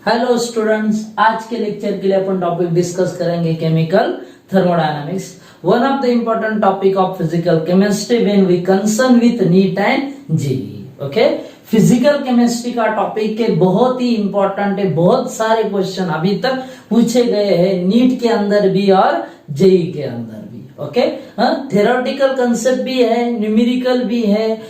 Hello students, आज के lecture के लिए अपन टॉपिक डिस्कस करेंगे chemical thermodynamics, one of the important topic of physical chemistry when we concern with NEET and JEE. Okay, physical chemistry का topic के बहुत ही इंपॉर्टेंट है। बहुत सारे क्वेश्चन अभी तक पूछे गए हैं नीट के अंदर भी और जेईई के अंदर भी। ओके, थ्योरेटिकल कंसेप्ट भी है, न्यूमेरिकल भी है,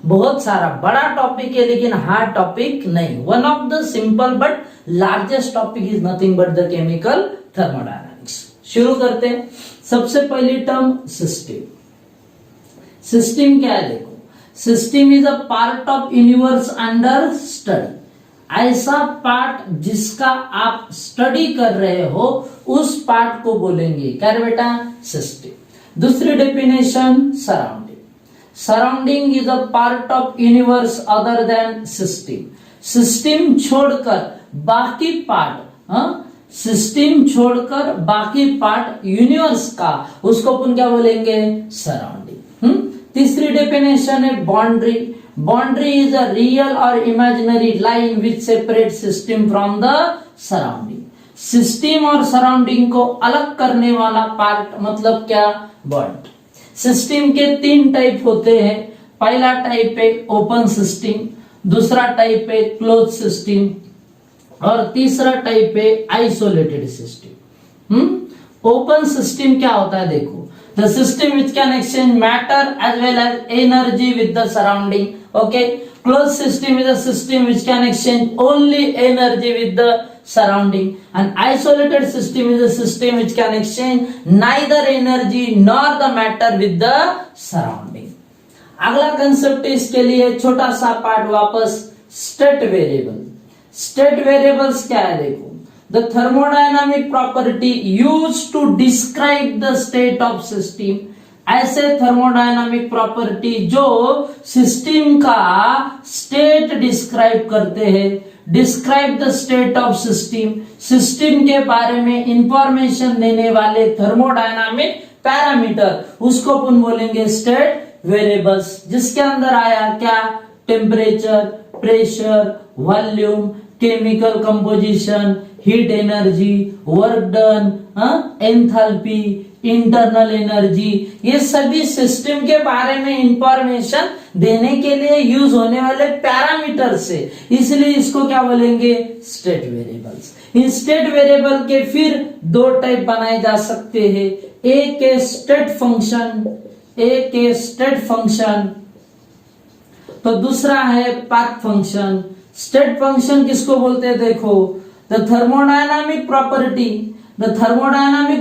बहुत सारा बड़ा टॉपिक है लेकिन हार्ड टॉपिक नहीं। One of the simple but largest topic is nothing but the chemical thermodynamics. शुरू करते हैं। सबसे पहली टर्म सिस्टम। सिस्टम क्या है देखो, system is a part of universe under study. ऐसा पार्ट जिसका आप स्टडी कर रहे हो उस पार्ट को बोलेंगे क्या रे बेटा, सिस्टम। दूसरी definition surrounding. Surrounding is a part of universe other than system. System छोड़कर बाकी पार्ट, सिस्टम छोड़कर बाकी पार्ट यूनिवर्स का, उसको अपन क्या बोलेंगे, सराउंडिंग। तीसरी डेफिनेशन है boundary. Boundary is a real और imaginary line which separate system from the surrounding. System और सराउंडिंग को अलग करने वाला पार्ट मतलब क्या, बाउंड्री। सिस्टम के तीन टाइप होते हैं। पहला टाइप है ओपन सिस्टम, दूसरा टाइप है क्लोज सिस्टम और तीसरा टाइप है आइसोलेटेड सिस्टम। ओपन सिस्टम क्या होता है देखो, the system which can exchange matter as well as energy with the surrounding. Okay, closed system is a system which can exchange only energy with the surrounding, and isolated system is a system which can exchange neither energy nor the matter with the surrounding. अगला concept इसके लिए छोटा सा part वापस, state variable. State variables क्या है देखो, the thermodynamic property used to describe the state of system। ऐसे थर्मोडायनामिक प्रॉपर्टी जो सिस्टम का स्टेट डिस्क्राइब करते हैं। Describe the state of system, system के बारे में इंफॉर्मेशन देने वाले थर्मोडायनामिक पैरामीटर, उसको अपन बोलेंगे स्टेट वेरिएबल्स। जिसके अंदर आया क्या, temperature, pressure, volume, chemical composition, heat energy, work done, enthalpy, internal energy, ये सभी सिस्टम के बारे में इंफॉर्मेशन देने के लिए यूज होने वाले पैरामीटर्स है, इसलिए इसको क्या बोलेंगे, स्टेट वेरिएबल्स। इन स्टेट वेरिएबल के फिर दो टाइप बनाए जा सकते हैं। एक है स्टेट फंक्शन, एक है स्टेट फंक्शन, तो दूसरा है पाथ फंक्शन। स्टेट फंक्शन किसको बोलते हैं देखो, the thermodynamic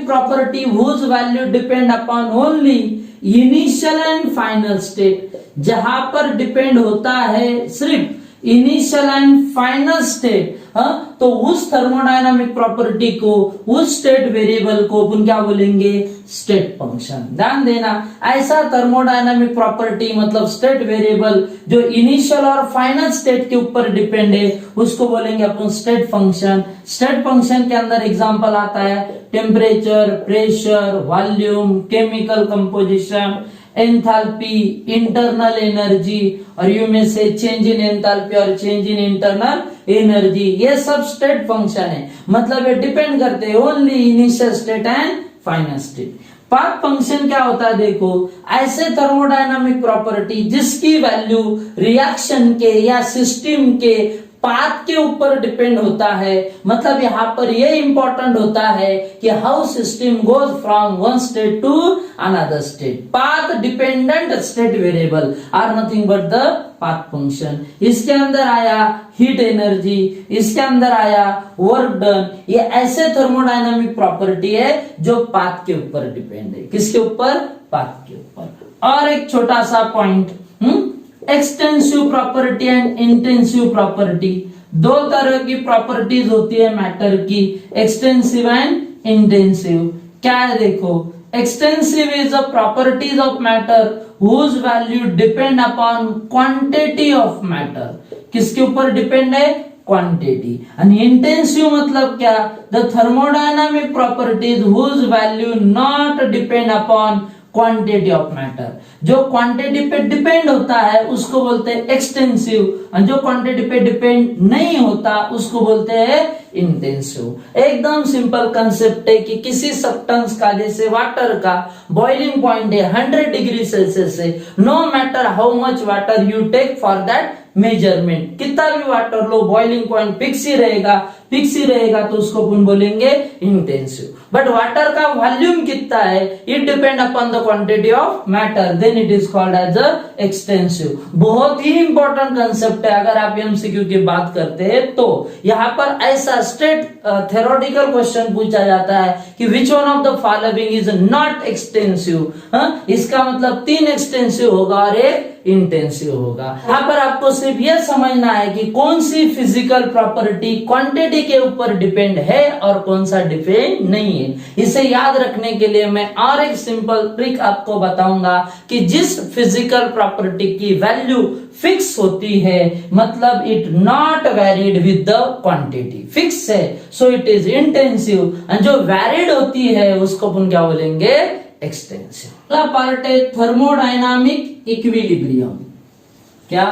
property whose value depend upon only initial and final state। जहां पर डिपेंड होता है सिर्फ इनिशियल एंड फाइनल स्टेट, तो उस थर्मोडायनामिक प्रॉपर्टी को, उस स्टेट वेरिएबल को अपन क्या बोलेंगे, स्टेट फंक्शन। ध्यान देना, ऐसा थर्मोडायनामिक प्रॉपर्टी मतलब स्टेट वेरिएबल जो इनिशियल और फाइनल स्टेट के ऊपर डिपेंड है, उसको बोलेंगे अपन स्टेट फंक्शन। स्टेट फंक्शन के अंदर एग्जांपल आता है temperature, pressure, volume, chemical composition, enthalpy, internal energy, और यू में से चेंज इन एंथैल्पी और चेंज इन इंटरनल एनर्जी, ये सब स्टेट फंक्शन है। मतलब ये डिपेंड करते हैं only initial state and final state. Path function क्या होता है देखो, ऐसे थर्मोडायनामिक प्रॉपर्टी जिसकी वैल्यू रिएक्शन के या सिस्टम के पाथ के ऊपर डिपेंड होता है। मतलब यहाँ पर ये इंपॉर्टेंट होता है कि how system goes from one state to another state. Path dependent state variable are nothing but the path function. इसके अंदर आया हीट एनर्जी, इसके अंदर आया वर्क डन, ये ऐसे थर्मोडायनामिक प्रॉपर्टी है जो पाथ के ऊपर डिपेंड है। किसके ऊपर, पाथ के ऊपर। और एक छोटा सा point, extensive property and intensive property. दो तरह की प्रॉपर्टीज होती है मैटर की, एक्सटेंसिव एंड इंटेंसिव। क्या है देखो, extensive is the properties of matter whose value depend upon quantity of matter. किसके ऊपर डिपेंड है, क्वांटिटी। एंड इंटेंसिव मतलब क्या, the thermodynamic properties whose value not depend upon quantity of matter. जो quantity पे डिपेंड होता है उसको बोलते हैं एक्सटेंसिव, और जो क्वांटिटी पे डिपेंड नहीं होता उसको बोलते हैं इंटेंसिव। एकदम सिंपल कंसेप्ट है कि किसी सब्सटेंस का, जैसे वाटर का बॉइलिंग पॉइंट है 100 डिग्री सेल्सियस से, no matter how much water you take for that measurement, कितना भी वाटर लो बॉइलिंग पॉइंट फिक्स ही रहेगा तो उसको अपन बोलेंगे इंटेंसिव। बट वाटर का वॉल्यूम कितना है, it depend upon the quantity of matter, then it is called as a extensive. बहुत ही इंपॉर्टेंट कंसेप्ट है अगर आप एमसीक्यू की बात करते हैं तो। यहाँ पर ऐसा स्ट्रेट थ्योरेटिकल क्वेश्चन पूछा जाता है कि which one of the following is not extensive, इसका मतलब 3 एक्सटेंसिव होगा और 1 इंटेंसिव होगा। यहाँ पर आपको सिर्फ यह समझना है कि कौन सी फिजिकल प्रॉपर्टी क्वांटिटी के ऊपर डिपेंड है और कौन सा डिपेंड नहीं है। इसे याद रखने के लिए मैं और एक सिंपल ट्रिक आपको बताऊंगा कि जिस फिजिकल प्रॉपर्टी की वैल्यू फिक्स होती है, मतलब it not varied with the quantity, fix है सो इट इज इंटेंसिव, और जो वेरिड होती है उसको अपन क्या बोलेंगे, एक्सटेंसिव। अगला पार्ट है थर्मोडायनामिक इक्विलिब्रियम। क्या,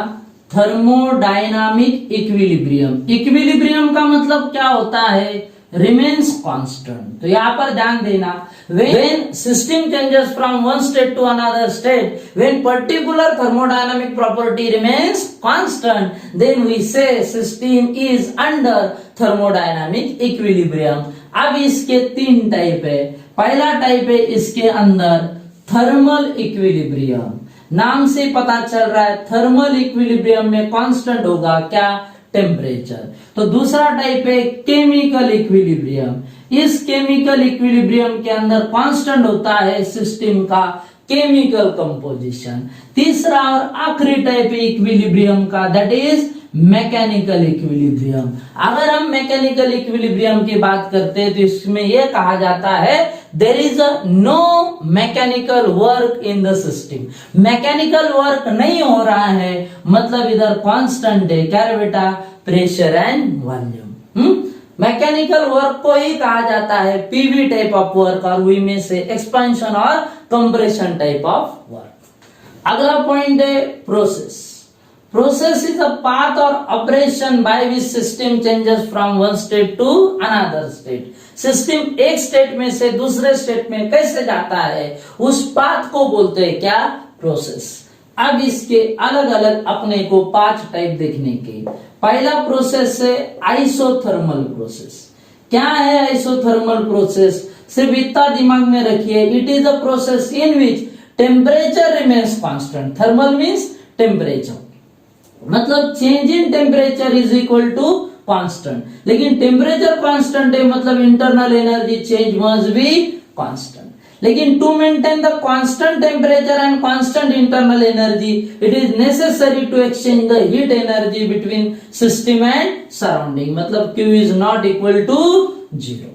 थर्मोडायनामिक इक्विलिब्रियम। इक्विलिब्रियम का मतलब क्या होता है, रिमेन्स कांस्टेंट। तो यहां पर ध्यान देना, when system changes from one state to another state, when particular thermodynamic property remains constant, then we say system is under thermodynamic equilibrium। अब इसके 3 टाइप है। पहला टाइप है इसके अंदर थर्मल इक्विलिब्रियम, नाम से पता चल रहा है थर्मल इक्विलिब्रियम में कांस्टेंट होगा क्या, टेम्परेचर। तो दूसरा टाइप है केमिकल इक्विलिब्रियम, इस केमिकल इक्विलिब्रियम के अंदर कांस्टेंट होता है सिस्टम का केमिकल कंपोजिशन। तीसरा और आखिरी टाइप है इक्विलिब्रियम का, दैट इज मैकेनिकल इक्विलिब्रियम। अगर हम मैकेनिकल इक्विलिब्रियम की बात करते हैं तो इसमें यह कहा जाता है there is no mechanical work in the system. Mechanical work नहीं हो रहा है, मतलब इधर कांस्टेंट है क्या रे बेटा, pressure and volume. Mechanical work को ही कहा जाता है पीवी टाइप ऑफ वर्क, और वी में से एक्सपेंशन और कंप्रेशन टाइप ऑफ वर्क। अगला पॉइंट है process. Process is a path or operation by which system changes from one state to another state। System एक स्टेट में से दूसरे स्टेट में कैसे जाता है, उस पाथ को बोलते हैं क्या, प्रोसेस। अब इसके अलग अलग अपने को 5 टाइप देखने के। पहला प्रोसेस है आइसोथर्मल प्रोसेस। क्या है आइसोथर्मल प्रोसेस, सिर्फ इतना दिमाग में रखिए, it is a process in which temperature remains constant. Thermal means temperature, मतलब change in temperature is equal to constant, लेकिन टेम्परेचर कांस्टेंट है मतलब internal energy change must be constant. लेकिन to maintain the constant temperature and constant internal energy, it is necessary to exchange the heat energy between system and surrounding, मतलब Q is not equal to 0।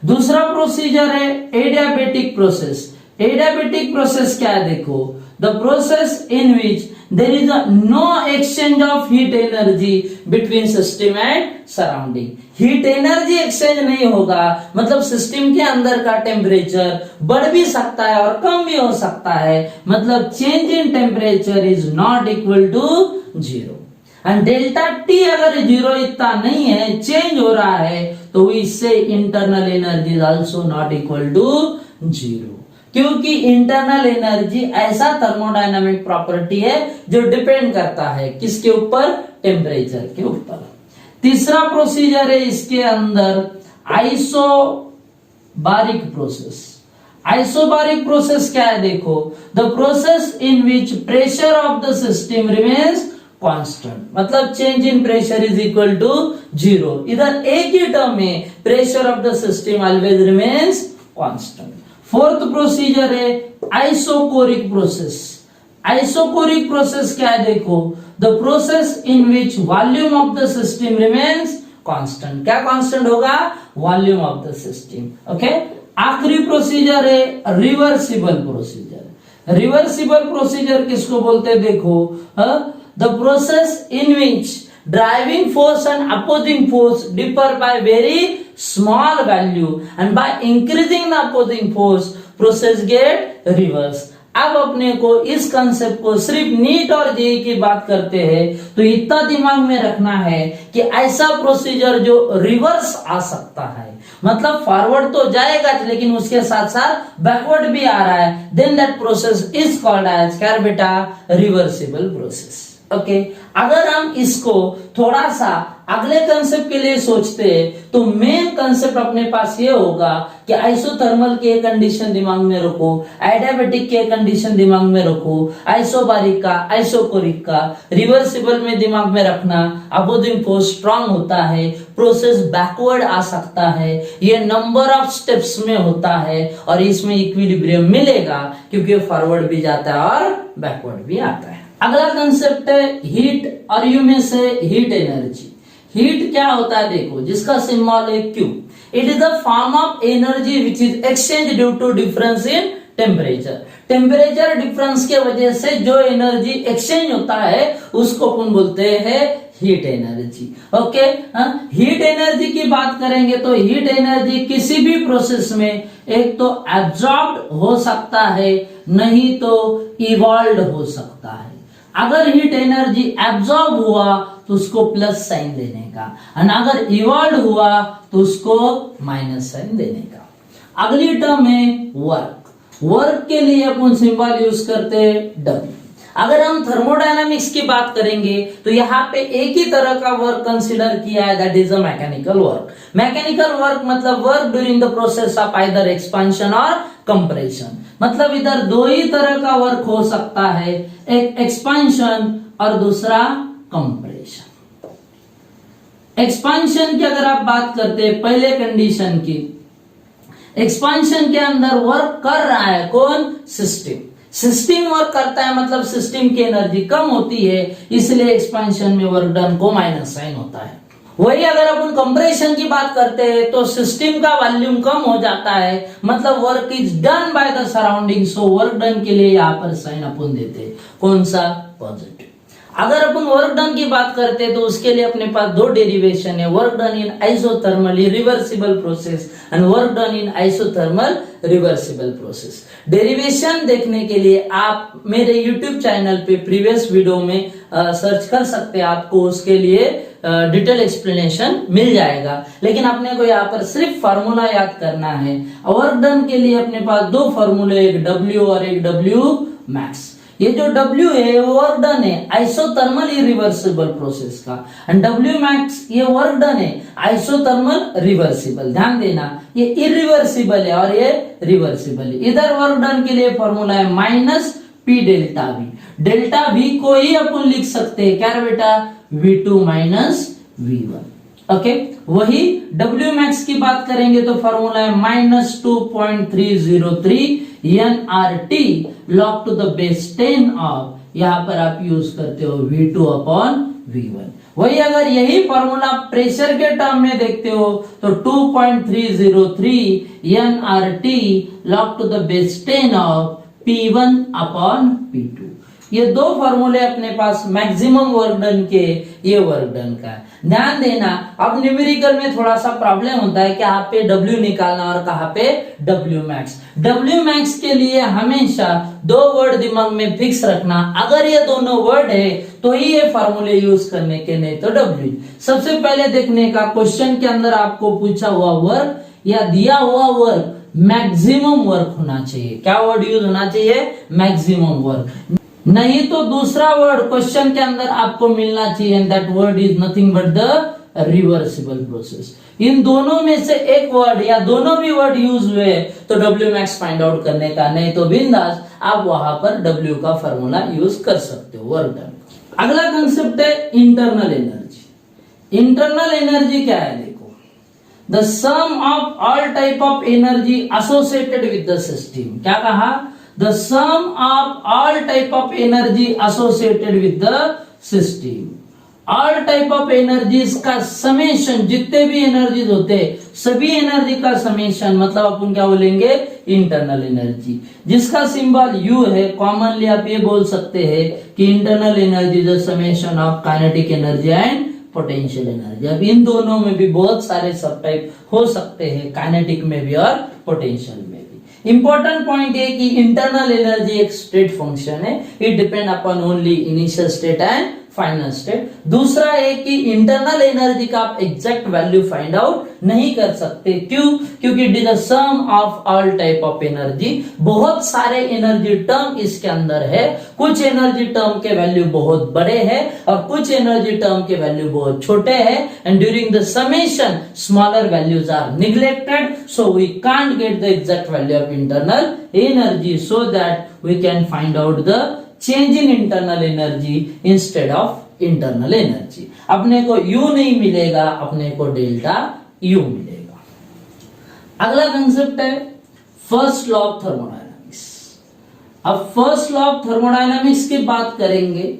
दूसरा procedure है adiabatic process. Adiabatic process क्या है, देखो, the process in which there is no exchange of heat energy between system and surrounding। Heat energy exchange नहीं होगा, मतलब system के अंदर का टेम्परेचर बढ़ भी सकता है और कम भी हो सकता है, मतलब change in temperature is not equal to 0। And delta T अगर 0 इतना नहीं है, चेंज हो रहा है, तो इससे internal energy is also not equal to 0, क्योंकि इंटरनल एनर्जी ऐसा थर्मोडायनामिक प्रॉपर्टी है जो डिपेंड करता है किसके ऊपर, टेम्परेचर के ऊपर। तीसरा प्रोसीजर है इसके अंदर आइसोबारिक प्रोसेस। आइसोबारिक प्रोसेस क्या है, देखो, the process in which pressure of the system remains constant, मतलब change in pressure is equal to 0। इधर एक ही टर्म में pressure of the system always remains constant. Fourth procedure है आइसोकोरिक प्रोसेस। आइसोकोरिक प्रोसेस क्या है, देखो, the process in which volume of the system remains constant. क्या कांस्टेंट होगा, volume of the system. Okay, आखिरी प्रोसीजर है reversible procedure. Reversible procedure किसको बोलते हैं, देखो, the process in which driving force and opposing force differ by very small value, and by increasing the opposing force process get reverse. अब अपने को इस कंसेप्ट को सिर्फ नीट और जेई की बात करते हैं तो इतना दिमाग में रखना है कि ऐसा प्रोसीजर जो रिवर्स आ सकता है, मतलब फॉरवर्ड तो जाएगा लेकिन उसके साथ साथ बैकवर्ड भी आ रहा है, then that process is called as क्या बेटा, रिवर्सिबल प्रोसेस. ओके, अगर हम इसको थोड़ा सा अगले कंसेप्ट के लिए सोचते हैं तो मेन कंसेप्ट अपने पास ये होगा कि आइसोथर्मल की कंडीशन दिमाग में रखो, एडियाबैटिक की कंडीशन दिमाग में रखो, आइसोबारिक का, आइसोकोरिक का, रिवर्सिबल में दिमाग में रखना, अपोजिंग फोर्स स्ट्रांग होता है, प्रोसेस बैकवर्ड आ सकता है, ये नंबर ऑफ स्टेप्स में होता है और इसमें इक्विलिब्रियम मिलेगा क्योंकि फॉरवर्ड भी जाता है और बैकवर्ड भी आता है. अगला कंसेप्ट है हीट, और यू में से हीट एनर्जी. हीट क्या होता है देखो, जिसका सिंबल है Q. It is the form of energy which is exchange due to difference in temperature. Temperature difference के वजह से जो एनर्जी एक्सचेंज होता है उसको अपन बोलते हैं heat energy. Okay, heat energy की बात करेंगे तो हीट एनर्जी किसी भी प्रोसेस में एक तो एब्जॉर्ब्ड हो सकता है, नहीं तो इवॉल्व हो सकता है. अगर हीट एनर्जी एब्जॉर्ब हुआ तो उसको प्लस साइन देने का, और अगर इवॉल्व हुआ तो उसको माइनस साइन देने का. अगली टर्म है वर्क. वर्क के लिए अपन सिंबल यूज करते हैं W. अगर हम थर्मोडायनामिक्स की बात करेंगे तो यहाँ पे एक ही तरह का वर्क कंसीडर किया है, that is a mechanical work. Mechanical work मतलब work during the process of either expansion और कंप्रेशन. मतलब इधर दो ही तरह का वर्क हो सकता है, एक एक्सपेंशन और दूसरा कंप्रेशन. एक्सपेंशन की अगर आप बात करते हैं पहले कंडीशन की, एक्सपेंशन के अंदर वर्क कर रहा है कौन, सिस्टम. सिस्टम वर्क करता है मतलब सिस्टम की एनर्जी कम होती है, इसलिए एक्सपेंशन में वर्क डन को माइनस साइन होता है. वही अगर अपन कंप्रेशन की बात करते हैं तो सिस्टम का वॉल्यूम कम हो जाता है, मतलब work is done by the surrounding, so work done के लिए यहाँ पर साइन अपन देते हैं, कौन सा, पॉजिटिव. अगर अपन वर्क डन की बात करते हैं तो उसके लिए अपने पास दो डेरिवेशन है, work done in isothermal reversible process and work done in isothermal reversible process. Derivation देखने के लिए आप मेरे YouTube चैनल पे प्रीवियस वीडियो में सर्च कर सकते हैं, आपको उसके लिए डिटेल एक्सप्लेनेशन मिल जाएगा. लेकिन अपने को यहाँ पर सिर्फ फार्मूला याद करना है. वर्क डन के लिए अपने पास दो फार्मूले, एक W और एक W मैक्स. ये जो W है वो वर्क डन है आइसोथर्मल इरिवर्सिबल प्रोसेस का, एंड W मैक्स ये वर्क डन है आइसोथर्मल रिवर्सिबल. ध्यान देना, ये इरिवर्सिबल है और ये रिवर्सिबल है. इधर वर्क डन के लिए फॉर्मूला है minus P delta V. Delta V को ही अपन लिख सकते हैं क्या बेटा, V2 माइनस V1. ओके, वही W मैक्स की बात करेंगे तो फॉर्मूला है minus 2.303 nRT log to the base 10 of, यहाँ पर आप यूज करते हो V2 अपॉन V1. वही अगर यही फॉर्मूला प्रेशर के टर्म में देखते हो तो 2.303 nRT log to the base 10 of P1 upon P2. ये दो फॉर्मूले अपने पास मैक्सिमम वर्क डन के, ये वर्क डन का. ध्यान देना, अब न्यूमेरिकल में थोड़ा सा प्रॉब्लम होता है कि कहाँ पे W निकालना और कहाँ पे W मैक्स. W मैक्स के लिए हमेशा दो वर्ड दिमाग में फिक्स रखना, अगर ये दोनों वर्ड है तो ही ये फॉर्मूले यूज करने के, नहीं तो W. सबसे पहले देखने का क्वेश्चन के अंदर आपको पूछा हुआ वर्क या दिया हुआ वर्क मैक्सिमम वर्क होना चाहिए. क्या वर्ड यूज होना चाहिए, मैक्सिमम वर्क. नहीं तो दूसरा वर्ड क्वेश्चन के अंदर आपको मिलना चाहिए, and that word is nothing but the reversible process. इन दोनों में से एक वर्ड या दोनों भी वर्ड यूज हुए तो W मैक्स फाइंड आउट करने का, नहीं तो बिंदास आप वहां पर W का फॉर्मूला यूज कर सकते हो, वर्क डन. अगला कंसेप्ट है इंटरनल एनर्जी. इंटरनल एनर्जी क्या है देखो, the sum of all type of energy associated with the system. क्या कहा, the sum of all type of energy associated with the system. all type of energies का summation, जितने भी energies होते हैं सभी एनर्जी का समेशन, मतलब अपन क्या बोलेंगे, इंटरनल एनर्जी. जिसका सिंबल U है, कॉमनली आप ये बोल सकते हैं कि internal energy is the summation of kinetic energy and potential energy. अब इन दोनों में भी बहुत सारे सब टाइप हो सकते हैं, काइनेटिक में भी और पोटेंशियल में भी। इंपॉर्टेंट पॉइंट है कि इंटरनल एनर्जी एक स्टेट फंक्शन है, it depend upon only initial state and final state. दूसरा है कि इंटरनल एनर्जी का आप एग्जैक्ट वैल्यू फाइंड आउट नहीं कर सकते, क्यों? क्योंकि it is the sum of all type of energy. बहुत सारे एनर्जी टर्म इसके अंदर है, कुछ एनर्जी टर्म के वैल्यू बहुत बड़े हैं और कुछ एनर्जी टर्म के वैल्यू बहुत छोटे हैं, and during the summation smaller values are neglected, so we can't get the exact value of internal energy, so that we can find out the change in internal energy instead of internal energy. अपने को U नहीं मिलेगा, अपने को delta U मिलेगा। अगला concept है first law of thermodynamics. अब फर्स्ट लॉ ऑफ थर्मोडायनामिक्स की बात करेंगे।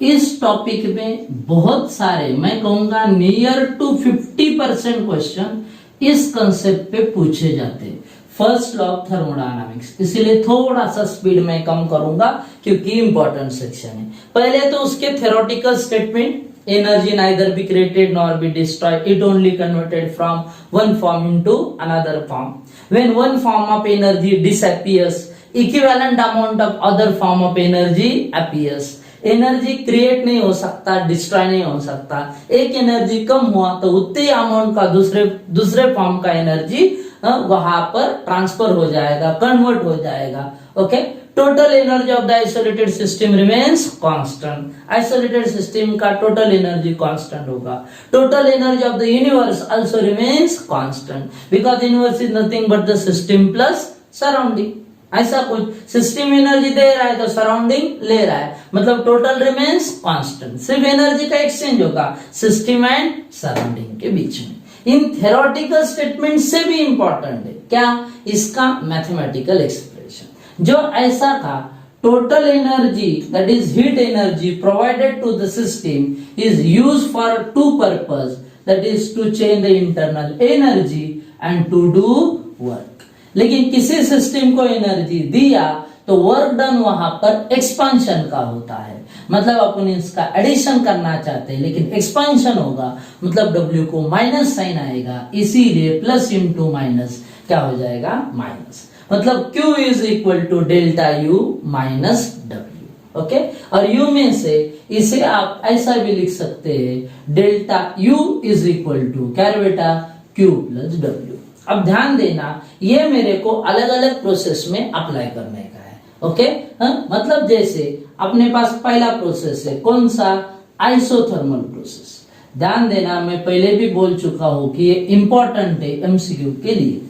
इस टॉपिक में बहुत सारे, मैं कहूंगा नियर टू 50% क्वेश्चन इस कंसेप्ट पे पूछे जाते हैं, फर्स्ट लॉ ऑफ थर्मोडायनामिक्स। इसीलिए थोड़ा सा स्पीड में कम करूंगा क्योंकि इंपॉर्टेंट सेक्शन है। पहले तो उसके theoretical statement, energy neither be created nor be destroyed, it only converted from one form into another form. When one form of energy disappears, equivalent amount of other form of energy appears. Energy create नहीं हो सकता, destroy नहीं हो सकता। एक energy कम हुआ तो उतने अमाउंट का दूसरे फॉर्म का एनर्जी वहां पर ट्रांसफर हो जाएगा, कन्वर्ट हो जाएगा। Okay, total energy of the isolated system remains constant. Isolated system का टोटल एनर्जी कांस्टेंट होगा। Total energy of the universe also remains constant, because universe is nothing but the system plus surrounding. ऐसा कुछ system energy दे रहा है तो surrounding ले रहा है, मतलब टोटल रिमेन्स कांस्टेंट। सिर्फ एनर्जी का एक्सचेंज होगा सिस्टम एंड सराउंडिंग के बीच में। इन थ्योरेटिकल स्टेटमेंट से भी इंपॉर्टेंट है क्या? इसका मैथमेटिकल एक्सप्रेशन जो ऐसा था, total energy that is heat energy provided to the system is used for two purpose, that is to change the internal energy and to do work. लेकिन किसी सिस्टम को एनर्जी दिया तो वर्क डन वहां पर एक्सपांशन का होता है, मतलब अपन इसका एडिशन करना चाहते हैं लेकिन एक्सपांशन होगा, मतलब W को माइनस साइन आएगा, इसीलिए प्लस इंटू माइनस क्या हो जाएगा? माइनस। मतलब Q is equal to delta U minus W। Okay, और U में से इसे आप ऐसा भी लिख सकते हैं, delta U is equal to क्या बेटा? Q plus W। अब ध्यान देना, ये मेरे को अलग अलग प्रोसेस में अप्लाई करने का है। ओके, मतलब जैसे अपने पास पहला प्रोसेस है, कौन सा? Isothermal process. ध्यान देना, मैं पहले भी बोल चुका हूं कि ये इंपॉर्टेंट है एमसीक्यू के लिए।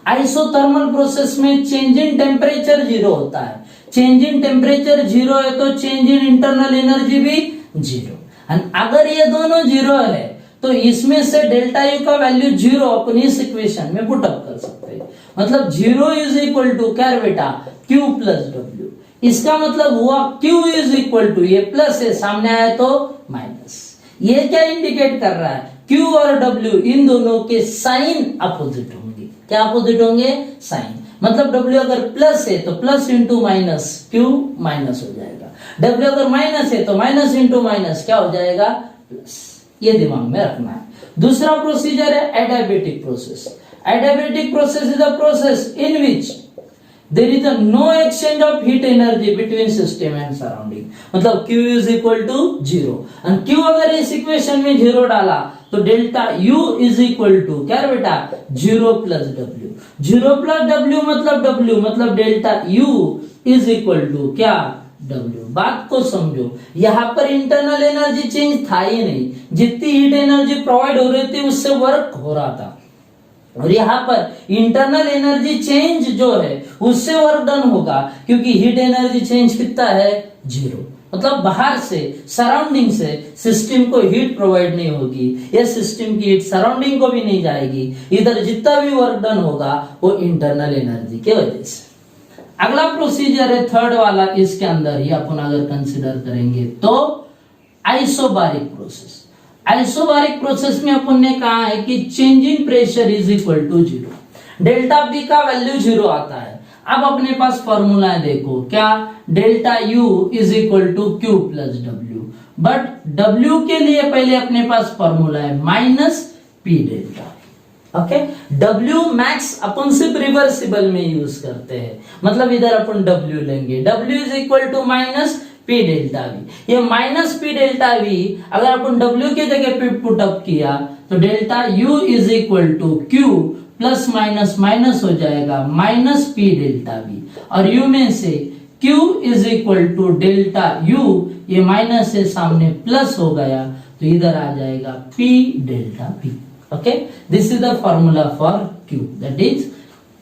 आइसोथर्मल प्रोसेस में चेंज इन टेम्परेचर 0 होता है। चेंज इन टेम्परेचर 0 है तो चेंज इन इंटरनल एनर्जी भी 0। एंड अगर ये दोनों 0 है तो इसमें से डेल्टा यू का वैल्यू 0 अपन इस इक्वेशन में पुट अप कर सकते हैं। मतलब 0 इज इक्वल टू क्या बेटा? Q plus W। इसका मतलब हुआ Q इज इक्वल टू, ये प्लस है, सामने आया तो माइनस। ये क्या इंडिकेट कर रहा है? Q और W इन दोनों के साइन अपोजिट होंगे। क्या अपोजिट होंगे? साइन। मतलब W अगर प्लस है तो plus into minus Q minus हो जाएगा, W अगर माइनस है तो माइनस इंटू माइनस क्या हो जाएगा? प्लस। ये दिमाग में रखना है। दूसरा प्रोसीजर है adiabatic process. Adiabatic process is a process in which there is no exchange of heat energy between system and surrounding. मतलब Q is equal to 0, and Q अगर इस इक्वेशन में 0 डाला तो delta U is equal to क्या बेटा? 0 plus W। 0 plus W मतलब W, मतलब delta U is equal to क्या? W। बात को समझो, यहां पर इंटरनल एनर्जी चेंज था ही नहीं, जितनी हीट एनर्जी प्रोवाइड हो रही थी उससे वर्क हो रहा था, और यहां पर इंटरनल एनर्जी चेंज जो है उससे वर्क डन होगा, क्योंकि हीट एनर्जी चेंज कितना है? 0। मतलब बाहर से, सराउंडिंग से सिस्टम को हीट प्रोवाइड नहीं होगी, या सिस्टम की हीट सराउंडिंग को भी नहीं जाएगी। इधर जितना भी वर्क डन होगा वो इंटरनल एनर्जी के वजह से। अगला प्रोसीजर है थर्ड वाला, इसके अंदर ही अपन अगर कंसिडर करेंगे तो आइसोबारिक प्रोसेस। आइसोबारिक प्रोसेस में अपन ने कहा है कि change in pressure is equal to 0। Delta B का वैल्यू 0 आता है। अब अपने पास फॉर्मूला है, देखो क्या, delta U is equal to Q plus W, but W के लिए पहले अपने पास फॉर्मूला है minus P delta. Okay, W max अपन सिर्फ रिवर्सिबल में यूज करते हैं, मतलब इधर अपन डब्ल्यू लेंगे, W is equal to minus P delta V. ये माइनस पी डेल्टा वी अगर अपन डब्ल्यू के जगह पे पुट अप किया तो delta U is equal to Q plus minus minus हो जाएगा माइनस पी डेल्टा वी, और यू में से Q is equal to delta U, ये माइनस से सामने प्लस हो गया तो इधर आ जाएगा P delta V। Okay, this is the formula for Q, that is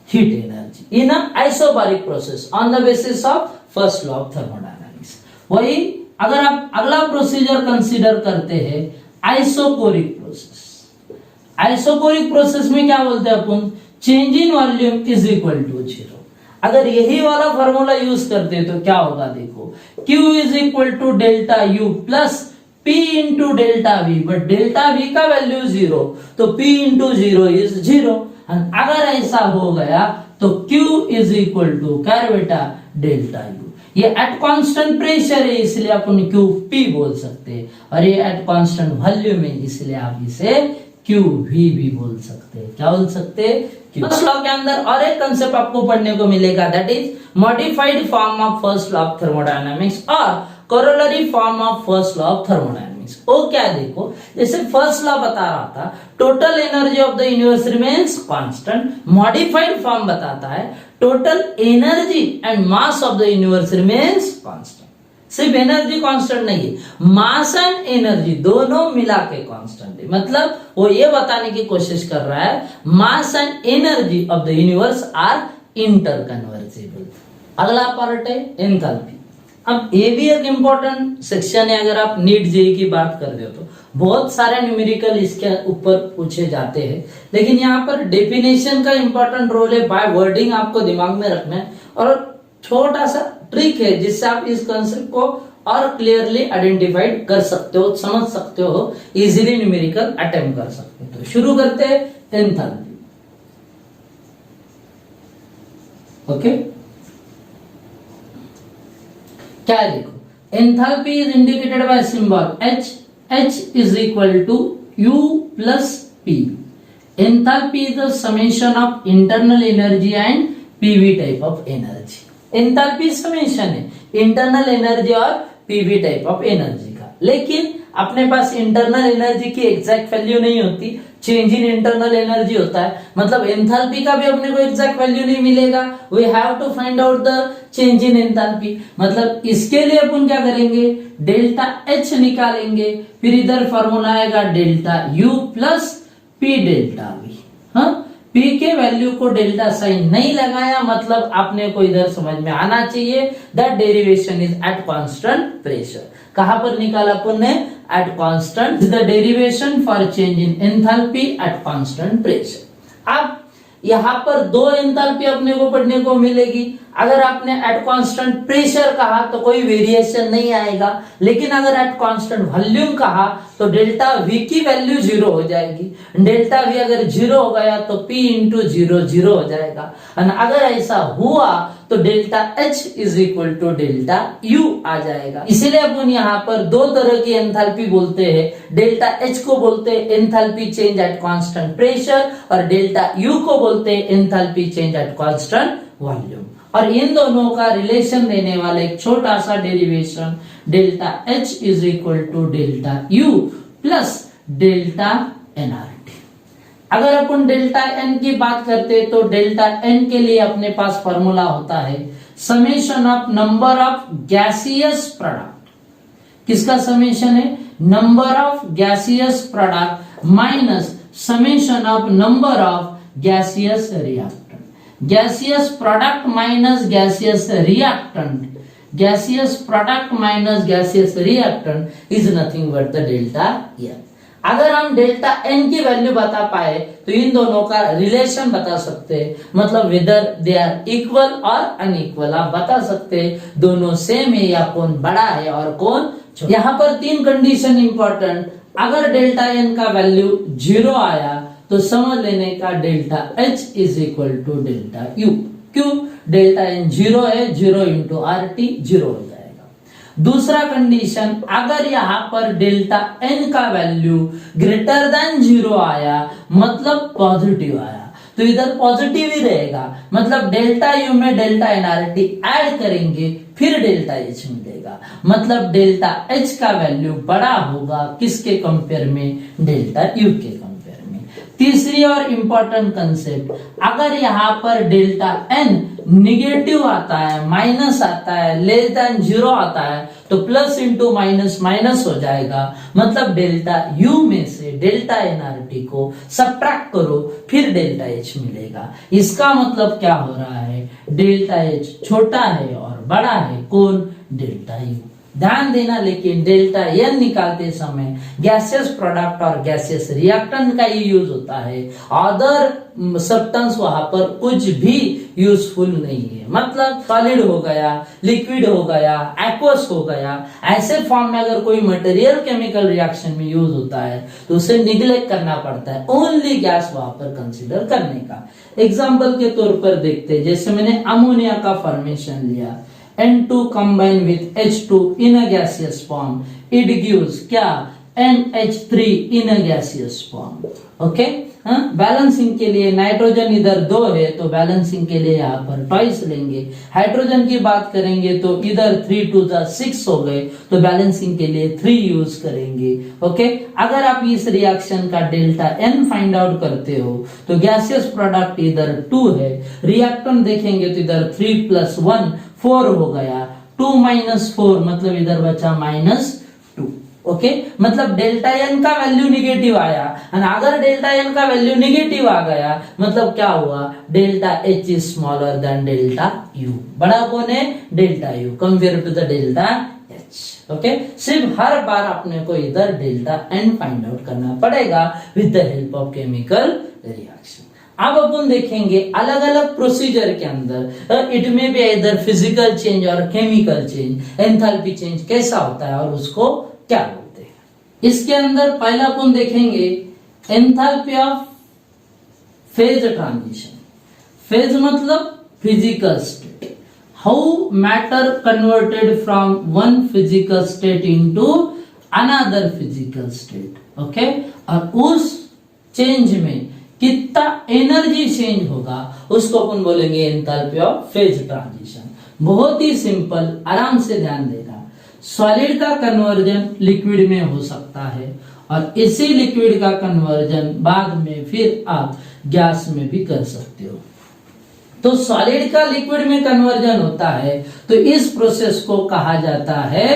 heat energy in a isobaric process on the basis of first law of thermodynamics. वही अगर आप अगला प्रोसीजर कंसीडर करते हैं आइसोकोरिक प्रोसेस। आइसोकोरिक प्रोसेस में क्या बोलते हैं अपन, change in volume is equal to 0। अगर यही वाला फॉर्मूला यूज करते तो क्या होगा, देखो, Q is equal to delta U plus P into delta वी, बट डेल्टा V का वैल्यू 0 तो P इंटू 0 इज 0। अगर ऐसा हो गया तो Q इज इक्वल टू क्या बेटा, डेल्टा यू। ये एट कांस्टेंट प्रेशर है इसलिए अपन QP बोल सकते हैं, और ये एट कांस्टेंट वॉल्यूम है इसलिए आप इसे QV भी बोल सकते हैं। क्या बोल सकते हैं, फर्स्ट लॉ के अंदर और एक कंसेप्ट आपको पढ़ने को मिलेगा, that is modified form of first law of thermodynamics और corollary form of first law of thermodynamics. वो क्या, देखो, जैसे फर्स्ट लॉ बता रहा था total energy of the universe remains constant, modified form बताता है total energy and mass of the universe remains constant. सिर्फ एनर्जी कांस्टेंट नहीं है, मास एंड एनर्जी दोनों मिला के कांस्टेंट है। मतलब वो ये बताने की कोशिश कर रहा है mass and energy of the universe are interconvertible. अगला पार्ट है एंथैल्पी। अब ये भी एक इंपॉर्टेंट सेक्शन है, अगर आप नीट जेईई की बात कर रहे हो तो बहुत सारे न्यूमेरिकल इसके ऊपर पूछे जाते हैं, लेकिन यहाँ पर डेफिनेशन का इंपॉर्टेंट रोल है, बाय वर्डिंग आपको दिमाग में रखना है, और छोटा सा ट्रिक है जिससे आप इस कंसेप्ट को और क्लियरली आइडेंटिफाइड कर सकते हो, समझ सकते हो, इजीली न्यूमेरिकल अटेम्प्ट कर सकते हो। तो शुरू करते हैं एंथैल्पी। ओके, क्या है, देखो, enthalpy is indicated by symbol H, H is equal to U plus P। Enthalpy is the summation of internal energy and PV type of energy. Enthalpy summation है इंटरनल एनर्जी और PV type of energy का, लेकिन अपने पास internal energy की exact value नहीं होती, change in internal energy होता है, मतलब एंथैल्पी का भी अपने को एग्जैक्ट वैल्यू नहीं मिलेगा। We have to find out the change in enthalpy, मतलब इसके लिए अपन क्या करेंगे, डेल्टा H निकालेंगे, फिर इधर फॉर्मूला आएगा delta U plus P delta V। हाँ, P के वैल्यू को डेल्टा साइन नहीं लगाया, मतलब आपने को इधर समझ में आना चाहिए that derivation is at constant pressure. कहां पर निकाला अपन ने, at constant, the derivation for change in enthalpy at constant pressure. अब यहां पर दो एंथैल्पी अपने को पढ़ने को मिलेगी। अगर आपने एट कांस्टेंट प्रेशर कहा तो कोई वेरिएशन नहीं आएगा, लेकिन अगर एट कांस्टेंट वॉल्यूम कहा तो डेल्टा V की वैल्यू 0 हो जाएगी। डेल्टा V अगर 0 हो गया तो P इंटू 0 0 हो जाएगा, और अगर ऐसा हुआ तो delta H is equal to delta U आ जाएगा। इसीलिए अपन यहाँ पर दो तरह की एंथैल्पी बोलते हैं, डेल्टा H को बोलते हैं enthalpy change at constant pressure, और डेल्टा U को बोलते हैं enthalpy change at constant volume. और इन दोनों का रिलेशन देने वाला एक छोटा सा derivation, delta H is equal to delta U plus delta nRT। अगर अपन डेल्टा N की बात करते तो डेल्टा N के लिए अपने पास फॉर्मूला होता है summation of number of gaseous product. किसका समेशन है, number of gaseous product minus summation of number of gaseous reactant. Gaseous product minus gaseous reactant, gaseous product minus gaseous reactant is nothing but the delta N। अगर हम delta N की value बता पाए तो इन दोनों का relation बता सकते हैं, मतलब वेदर दे आर इक्वल और अनइक्वल। आप बता सकते हैं दोनों सेम है या कौन बड़ा है और कौन छोटा। यहाँ पर तीन कंडीशन इंपॉर्टेंट, अगर डेल्टा N का वैल्यू 0 आया तो समझ लेने का delta H is equal to delta U। क्यों, डेल्टा एन 0 है, 0 इंटू आर टी 0 हो जाएगा। दूसरा कंडीशन, अगर यहां पर डेल्टा एन का वैल्यू ग्रेटर देन 0 आया मतलब पॉजिटिव आया, तो इधर पॉजिटिव ही रहेगा, मतलब डेल्टा यू में delta N R T add करेंगे फिर डेल्टा एच मिलेगा, मतलब डेल्टा एच का वैल्यू बड़ा होगा किसके कंपेयर में, डेल्टा यू के कंपेयर में। तीसरी और इंपॉर्टेंट कंसेप्ट, अगर यहां पर डेल्टा एन निगेटिव आता है, माइनस आता है, लेस देन 0 आता है, तो प्लस इंटू माइनस माइनस हो जाएगा, मतलब डेल्टा यू में से डेल्टा एनआरटी को सब्ट्रैक्ट करो फिर डेल्टा एच मिलेगा। इसका मतलब क्या हो रहा है, डेल्टा एच छोटा है और बड़ा है कौन, डेल्टा यू। ध्यान देना, लेकिन डेल्टा एन निकालते समय गैसियस प्रोडक्ट और गैसियस रिएक्टेंट का ही यूज होता है, अदर सब्सटेंस वहां पर कुछ भी यूजफुल नहीं है, मतलब सॉलिड हो गया, लिक्विड हो गया, एक्वस हो गया, ऐसे फॉर्म में अगर कोई मटेरियल केमिकल रिएक्शन में यूज होता है तो उसे निग्लेक्ट करना पड़ता है, ओनली गैस वहां पर कंसीडर करने का। एग्जाम्पल के तौर पर देखते हैं, जैसे मैंने अमोनिया का फॉर्मेशन लिया, N2 combine with H2 in a gaseous form, it gives क्या, NH3 in a gaseous form, okay. Balancing के लिए नाइट्रोजन इधर 2 है तो बैलेंसिंग के लिए यहाँ पर ट्वाइस लेंगे, हाइड्रोजन की बात करेंगे तो इधर 3 2 6 हो गए तो बैलेंसिंग के लिए 3 यूज करेंगे, ओके। अगर आप इस रिएक्शन का डेल्टा एन फाइंड आउट करते हो तो गैसियस प्रोडक्ट इधर 2 है, रिएक्टेंट देखेंगे तो इधर 3 + 1 4 हो गया, 2 - 4 मतलब इधर बचा -2, ओके। मतलब डेल्टा एन का वैल्यू निगेटिव आया, और अगर डेल्टा एन का वैल्यू निगेटिव आ गया मतलब क्या हुआ, delta H is smaller than delta U, बड़ा कौन है, delta U compare to the delta H, okay. सिर्फ हर बार अपने को इधर डेल्टा एन फाइंड आउट करना पड़ेगा with the help of chemical reaction. अब अपन देखेंगे अलग अलग प्रोसीजर के अंदर इट में बी इधर फिजिकल चेंज और केमिकल चेंज, एंथैल्पी चेंज कैसा होता है और उसको क्या बोलते हैं। इसके अंदर पहला अपन देखेंगे enthalpy of phase transition. Phase मतलब physical state, how matter converted from one physical state into another physical state, okay. और उस चेंज में कितना एनर्जी चेंज होगा उसको अपन बोलेंगे एंथैल्पी ऑफ फेज ट्रांजिशन। बहुत ही सिंपल, आराम से ध्यान देना। सॉलिड का कन्वर्जन लिक्विड में हो सकता है और इसी लिक्विड का कन्वर्जन बाद में फिर आप गैस में भी कर सकते हो। तो सॉलिड का लिक्विड में कन्वर्जन होता है तो इस प्रोसेस को कहा जाता है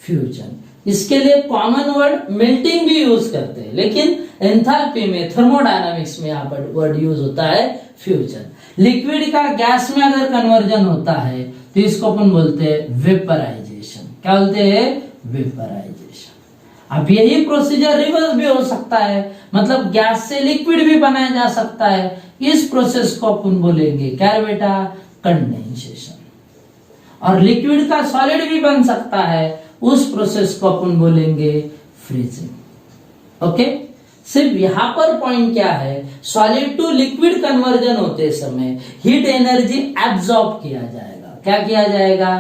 फ्यूजन। इसके लिए कॉमन वर्ड मेल्टिंग भी यूज करते हैं, लेकिन एंथैल्पी में थर्मोडायनामिक्स में यहाँ पर वर्ड यूज होता है फ्यूजन। लिक्विड का गैस में अगर कन्वर्जन होता है तो इसको अपन बोलते हैं वेपराइजेशन। क्या बोलते हैं, वेपराइजेशन। अब यही प्रोसीजर रिवर्स भी हो सकता है, मतलब गैस से लिक्विड भी बनाया जा सकता है। इस प्रोसेस को अपन बोलेंगे क्या बेटा, कंडेंसेशन। और लिक्विड का सॉलिड भी बन सकता है, उस प्रोसेस को अपन बोलेंगे फ्रीजिंग, ओके। सिर्फ यहां पर पॉइंट क्या है, सॉलिड टू लिक्विड कन्वर्जन होते समय हीट एनर्जी एब्सॉर्ब किया जाएगा। क्या किया जाएगा,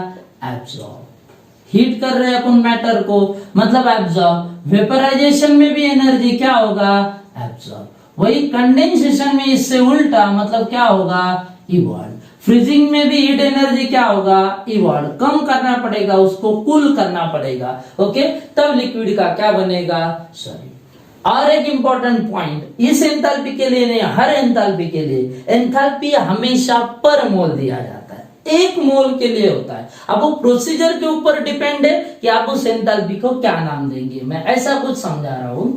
एब्सॉर्ब। हीट कर रहे हैं अपन मैटर को, मतलब एब्सॉर्ब। वेपराइजेशन में भी एनर्जी क्या होगा, एब्सॉर्ब। वही कंडेंसेशन में इससे उल्टा, मतलब क्या होगा, इवॉल्व। फ्रीजिंग में भी हीट एनर्जी क्या होगा, इवॉल्व। कम करना पड़ेगा, उसको कूल करना पड़ेगा, ओके। तब लिक्विड का क्या बनेगा, सॉलिड। और एक इंपॉर्टेंट पॉइंट, इस एंथैल्पी के लिए नहीं, हर एंथैल्पी के लिए एंथैल्पी हमेशा पर मोल दिया जाता है, 1 मोल के लिए होता है। अब वो प्रोसीजर के ऊपर डिपेंड है कि आप उस एंथैल्पी को क्या नाम देंगे। मैं ऐसा कुछ समझा रहा हूं,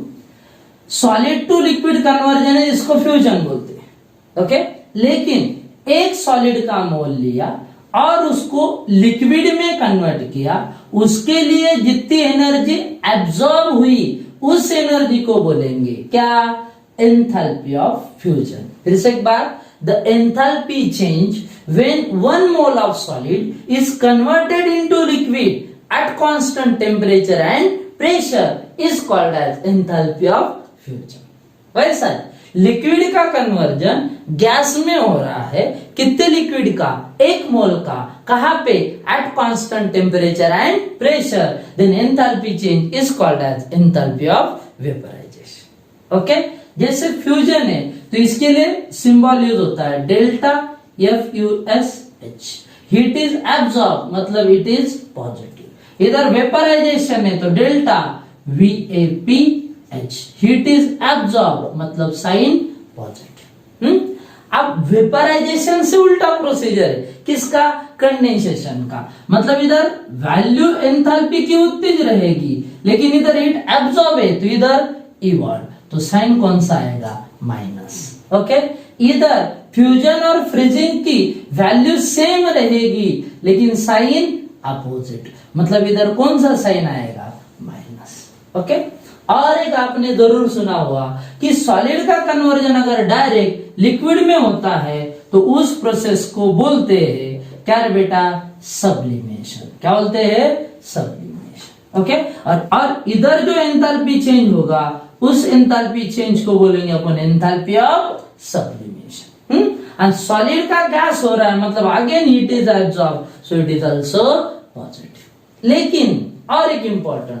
सॉलिड टू लिक्विड कन्वर्जन है, इसको फ्यूजन बोलते हैं, ओके। लेकिन एक सॉलिड का मोल लिया और उसको लिक्विड में कन्वर्ट किया, उसके लिए जितनी एनर्जी एब्सॉर्ब हुई उस एनर्जी को बोलेंगे क्या, एंथैल्पी ऑफ फ्यूजन। फिर से एक बार, the enthalpy change when 1 mole of solid is converted into liquid at constant temperature and pressure is called as enthalpy of fusion. वैसा लिक्विड का कन्वर्जन गैस में हो रहा है, कितने लिक्विड का, 1 मोल का, कहां पे, at constant temperature and pressure, then enthalpy change is called as enthalpy of vaporization. Okay, जैसे फ्यूजन है तो इसके लिए सिंबल यूज होता है delta FUSH, heat is absorb मतलब इट इज पॉजिटिव। इधर वेपराइजेशन है तो delta VAPH, heat is absorb मतलब साइन पॉजिटिव। अब वेपराइजेशन से उल्टा प्रोसीजर है, किसका, कंडेंसेशन का, मतलब इधर वैल्यू एंथैल्पी की उतनी रहेगी लेकिन इधर हीट एब्सॉर्ब है तो इधर इवॉल्व, तो साइन कौन सा आएगा, माइनस। ओके, इधर फ्यूजन और फ्रीजिंग की वैल्यू सेम रहेगी लेकिन साइन अपोजिट, मतलब इधर कौन सा साइन आएगा, माइनस। ओके, और एक आपने जरूर सुना होगा कि सॉलिड का कन्वर्जन अगर डायरेक्ट लिक्विड में होता है तो उस प्रोसेस को बोलते हैं क्या रे बेटा, सब्लिमेशन। क्या बोलते हैं, सब्लिमेशन। ओके, और इधर जो एंथैल्पी चेंज होगा उस एंथैल्पी चेंज को बोलेंगे अपन enthalpy of sublimation. And solid का गैस हो रहा है मतलब again heat is absorb so it is also positive. लेकिन और एक इंपॉर्टेंट,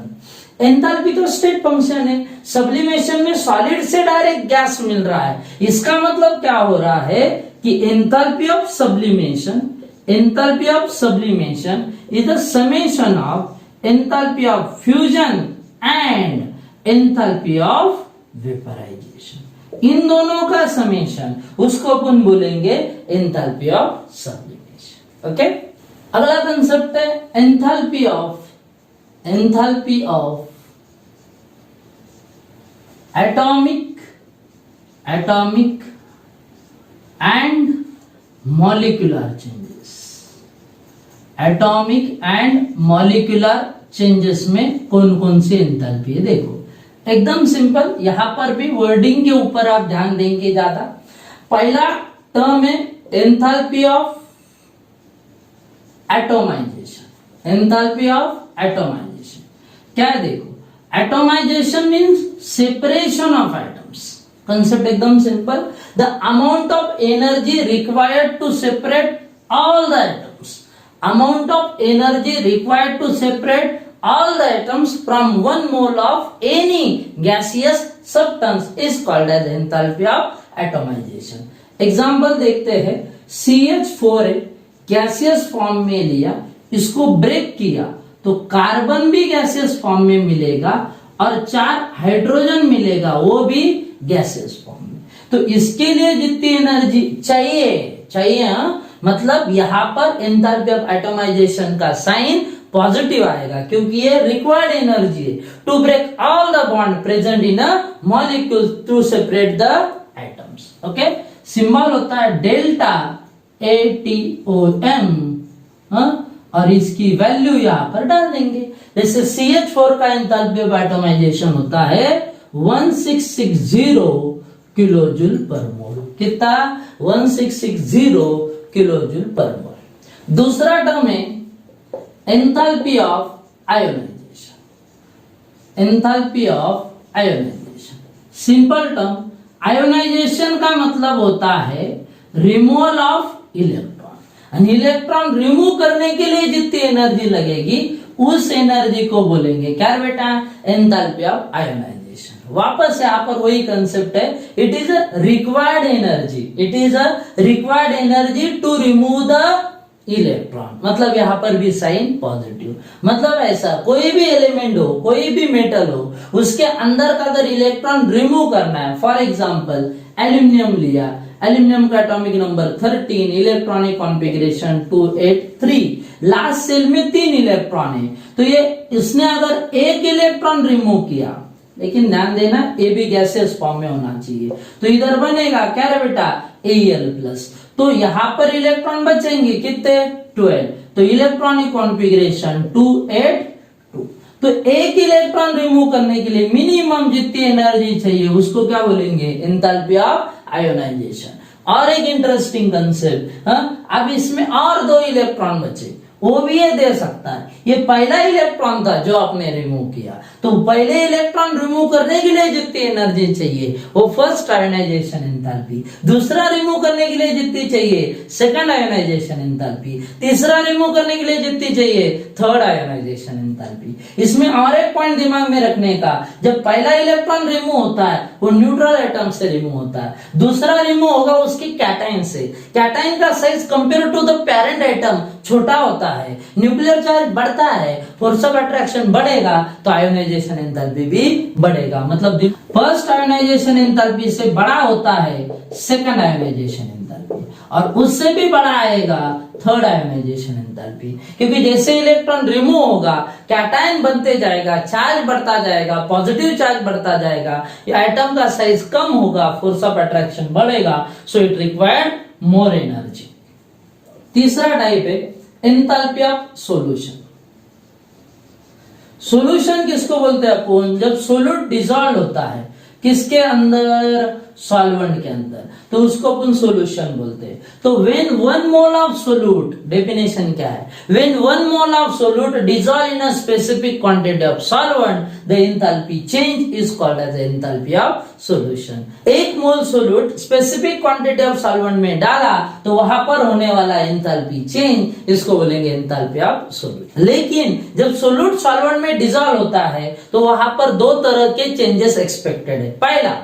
एंथैल्पी तो स्टेट फंक्शन है, सब्लिमेशन में सॉलिड से डायरेक्ट गैस मिल रहा है, इसका मतलब क्या हो रहा है कि enthalpy of sublimation is the summation of enthalpy of fusion and enthalpy of vaporization, इन दोनों का समेशन, उसको अपन बोलेंगे एंथैल्पी ऑफ सब्लिमेशन। ओके, अगला कंसेप्ट है enthalpy of atomic and molecular changes. Atomic and molecular changes में कौन कौन सी एंथैल्पी है, देखो एकदम सिंपल, यहां पर भी वर्डिंग के ऊपर आप ध्यान देंगे ज्यादा। पहला टर्म है enthalpy of atomization. Enthalpy of atomization क्या है, देखो atomization means separation of atoms. Concept एकदम simple, the amount of energy required to separate all the atoms, amount of energy required to separate all the atoms from one mole of any gaseous substance is called as enthalpy of atomization। Example देखते हैं, CH4 gaseous form में लिया, इसको break किया तो carbon भी gaseous form में मिलेगा और 4 हाइड्रोजन मिलेगा, वो भी गैसियस फॉर्म में। तो इसके लिए जितनी एनर्जी चाहिए मतलब यहां पर एंथैल्पी ऑफ एटोमाइजेशन का साइन पॉजिटिव आएगा क्योंकि ये रिक्वायर्ड एनर्जी है to break all the bond present in a molecule to separate the atoms. Okay, symbol होता है डेल्टा ATOM, और इसकी वैल्यू यहां पर डाल देंगे। जैसे CH4 का एंथैल्पी ऑफ एटोमाइजेशन होता है 1660 किलोजूल पर मोल। कितना, 1660 किलोजूल पर मोल। दूसरा टर्म है enthalpy of ionization. Enthalpy of ionization simple term, ionization का मतलब होता है removal of electron. Electron remove करने के लिए जितनी एनर्जी लगेगी उस एनर्जी को बोलेंगे क्या बेटा, एंथैल्पी ऑफ आयोनाइजेशन। वापस यहाँ पर वही कंसेप्ट है, it is a required energy, it is a required energy to remove the electron, मतलब यहां पर भी साइन पॉजिटिव। मतलब ऐसा कोई भी एलिमेंट हो, कोई भी मेटल हो, उसके अंदर का अगर इलेक्ट्रॉन रिमूव करना है, फॉर एग्जांपल एल्यूमिनियम लिया, एल्यूमिनियम का atomic number 13, electronic configuration 283, last shell में 3 इलेक्ट्रॉन है, तो ये इसने अगर एक इलेक्ट्रॉन रिमूव किया, लेकिन ध्यान देना ए भी गैसियस फॉर्म में होना चाहिए, तो इधर बनेगा क्या रे बेटा, Al+, तो यहां पर इलेक्ट्रॉन बचेंगे कितने, 12, तो इलेक्ट्रॉनिक कॉन्फ़िगरेशन 282। तो एक इलेक्ट्रॉन रिमूव करने के लिए मिनिमम जितनी एनर्जी चाहिए उसको क्या बोलेंगे, एंथैल्पी ऑफ आयोनाइजेशन। और एक इंटरेस्टिंग कंसेप्ट, अब इसमें और 2 इलेक्ट्रॉन बचे, वो भी ये दे सकता है, ये पहला इलेक्ट्रॉन था जो आपने रिमूव किया, तो पहले इलेक्ट्रॉन रिमूव करने के लिए जितनी एनर्जी चाहिए वो फर्स्ट आयोनाइजेशन एंथैल्पी, दूसरा रिमूव करने के लिए जितनी चाहिए सेकंड आयोनाइजेशन एंथैल्पी, तीसरा रिमूव करने के लिए जितनी चाहिए थर्ड आयोनाइजेशन एंथैल्पी। इसमें और एक पॉइंट दिमाग में रखने का, जब पहला इलेक्ट्रॉन रिमूव होता है वो न्यूट्रल एटम से रिमूव होता है, दूसरा रिमूव होगा उसकी कैटाइन से। कैटाइन का size compare to the parent atom छोटा होता है, न्यूक्लियर चार्ज बढ़ता है, फोर्स ऑफ अट्रैक्शन बढ़ेगा तो आयोनाइजेशन एंथैल्पी भी बढ़ेगा। मतलब फर्स्ट आयोनाइजेशन एंथैल्पी से बड़ा होता है सेकंड आयोनाइजेशन एंथैल्पी, और उससे भी बड़ा आएगा थर्ड आयोनाइजेशन एंथैल्पी, क्योंकि जैसे इलेक्ट्रॉन रिमूव होगा कैटायन बनते जाएगा, चार्ज बढ़ता जाएगा, पॉजिटिव चार्ज बढ़ता जाएगा, एटम का साइज कम होगा, फोर्स ऑफ अट्रैक्शन बढ़ेगा, so it required more energy. तीसरा टाइप है एंथैल्पी ऑफ सॉल्यूशन। सॉल्यूशन किसको बोलते हैं अपन? जब सोल्यूट डिसॉल्व होता है किसके अंदर? सॉल्वेंट के अंदर, तो उसको अपन सॉल्यूशन बोलते हैं। तो when 1 mole of solute, definition क्या है? When 1 mole of solute dissolve in a specific quantity of solvent, the enthalpy change is called as enthalpy of solution. 1 mole solute specific quantity of solvent में डाला तो वहां पर होने वाला enthalpy change, इसको बोलेंगे एंथैल्पी ऑफ सॉल्यूशन। लेकिन जब सोल्यूट सॉल्वेंट में डिसॉल्व होता है तो वहां पर दो तरह के चेंजेस एक्सपेक्टेड है। पहला,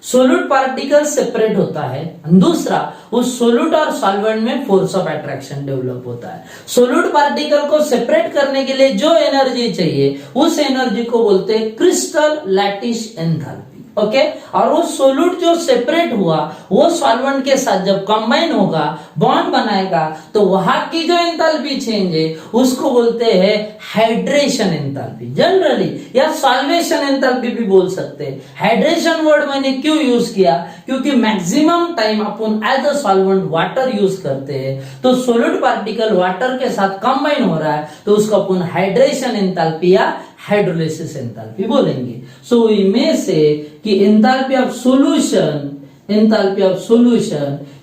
सोल्यूट पार्टिकल सेपरेट होता है, दूसरा उस सोल्यूट और सॉल्वेंट में फोर्स ऑफ अट्रैक्शन डेवलप होता है। सोल्यूट पार्टिकल को सेपरेट करने के लिए जो एनर्जी चाहिए उस एनर्जी को बोलते हैं क्रिस्टल लैटिस एंथैल्पी। ओके, और वो सोल्यूट जो सेपरेट हुआ वो सॉल्वेंट के साथ जब कंबाइन होगा, बॉन्ड बनाएगा, तो वहां की जो एंथैल्पी चेंज है उसको बोलते हैं हाइड्रेशन एंथैल्पी जनरली, या सॉल्वेशन एंथैल्पी भी बोल सकते हैं। हाइड्रेशन वर्ड मैंने क्यों यूज किया? क्योंकि मैक्सिमम टाइम अपन as a solvent water use करते हैं, तो सोल्यूट पार्टिकल वाटर के साथ कंबाइन हो रहा है तो उसको अपन हाइड्रेशन एंथैल्पी या हाइड्रोलिसिस एंथैल्पी बोलेंगे। सो वी मे से कि enthalpy of solution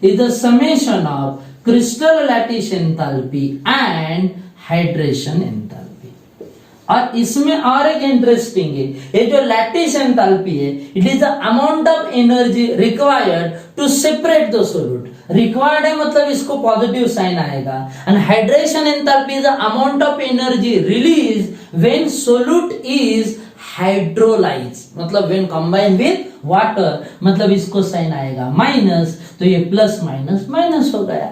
is the summation of crystal lattice enthalpy and hydration enthalpy. और इसमें और एक इंटरेस्टिंग है, ये जो लैटिस एंथैल्पी है, it is the amount of energy required to separate the solute. Required है मतलब इसको पॉजिटिव साइन आएगा, and hydration enthalpy is the amount of energy release when solute is hydrolyse, मतलब व्हेन कंबाइन विद वाटर, मतलब इसको sign आएगा minus, तो ये प्लस माइनस माइनस हो गया,